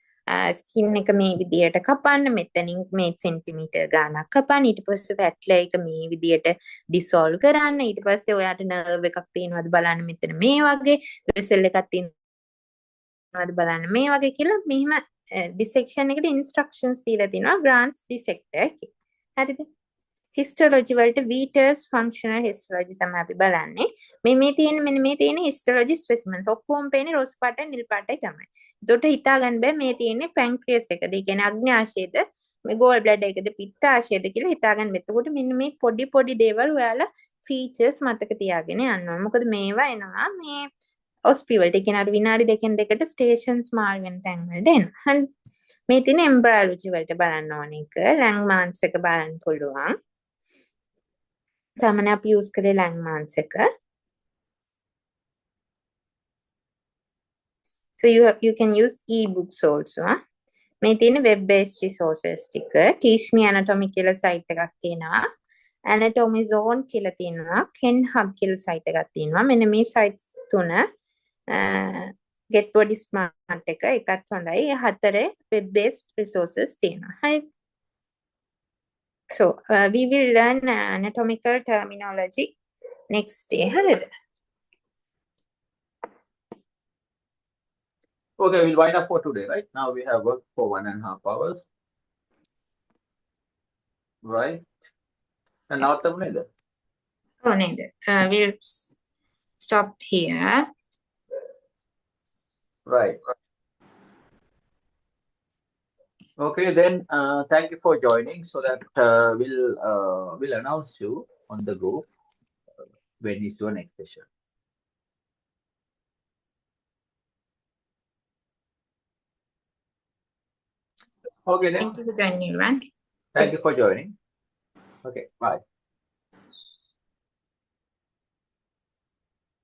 ස්කින් එක මේ විදියට කපන්න, මෙතනින් මේ සෙන්ටිමීටර් ගාණක් කපන්න, ඊට පස්සේ පැට්ල එක මේ විදියට ඩිසෝල්ව් කරන්න, ඊට පස්සේ ඔයාට නර්ව් එකක් තියෙනවද බලන්න මෙතන මේ වගේ, වෙසල් එකක් තියෙනවද බලන්න මේ වගේ කියලා මෙහිම ඩිසෙක්ෂන් එකට ඉන්ස්ට්‍රක්ෂන්ස් දීලා තිනවා Grant's dissector එකේ. හරිද? histology වලට Wheater's functional histology තමයි අපි බලන්නේ. මේ තියෙන මෙන්න මේ තියෙන histology specimens ඔක්කොම පේන්නේ රෝස් පාටයි නිල් පාටයි තමයි. ඒකට හිතා ගන්න බෑ මේ තියෙන්නේ pancreas එකද, ඒ කියන්නේ අග්න්‍යාශයද, මේ gall bladder එකද, පිත්තාශයද කියලා හිතා ගන්න. එතකොට මෙන්න මේ පොඩි දේවල් ඔයාලා features මතක තියාගෙන යන්න ඕන. මොකද මේවා එනවා මේ OSPI වලට. ඒ කියන්නේ අර විනාඩි දෙකෙන් දෙකට stations මාරු වෙන තැන් වලට එනවා. හරි. මේ තියෙන embryology වලට බලන්න ඕන එක. Langermans එක බලන්න පුළුවන්. සාමාන්‍ය අපි use කරේ Langermans එක. So you can use e-books also. මේ තියෙන web based resources ටික. Teach Me Anatomy කියලා site එකක් තියෙනවා. Anatomy Zone කියලා තියෙනවා. Ken Hub කියලා site එකක් තියෙනවා. මෙන්න මේ sites තුන Get Body Smart එක එකත් හොඳයි. හතරේ web based resources තියෙනවා. හරි. So we will learn anatomical terminology next day. හරිද? Okay, we'll wind up for today, right? Now we have worked for 1.5 hours. Right? And now neither. Oh, neither. We'll stop here. Right. Okay, then thank you for joining so that we'll announce you on the group when is your next session. Okay, then. Thank you for joining, everyone. Thank you for joining. Okay, bye.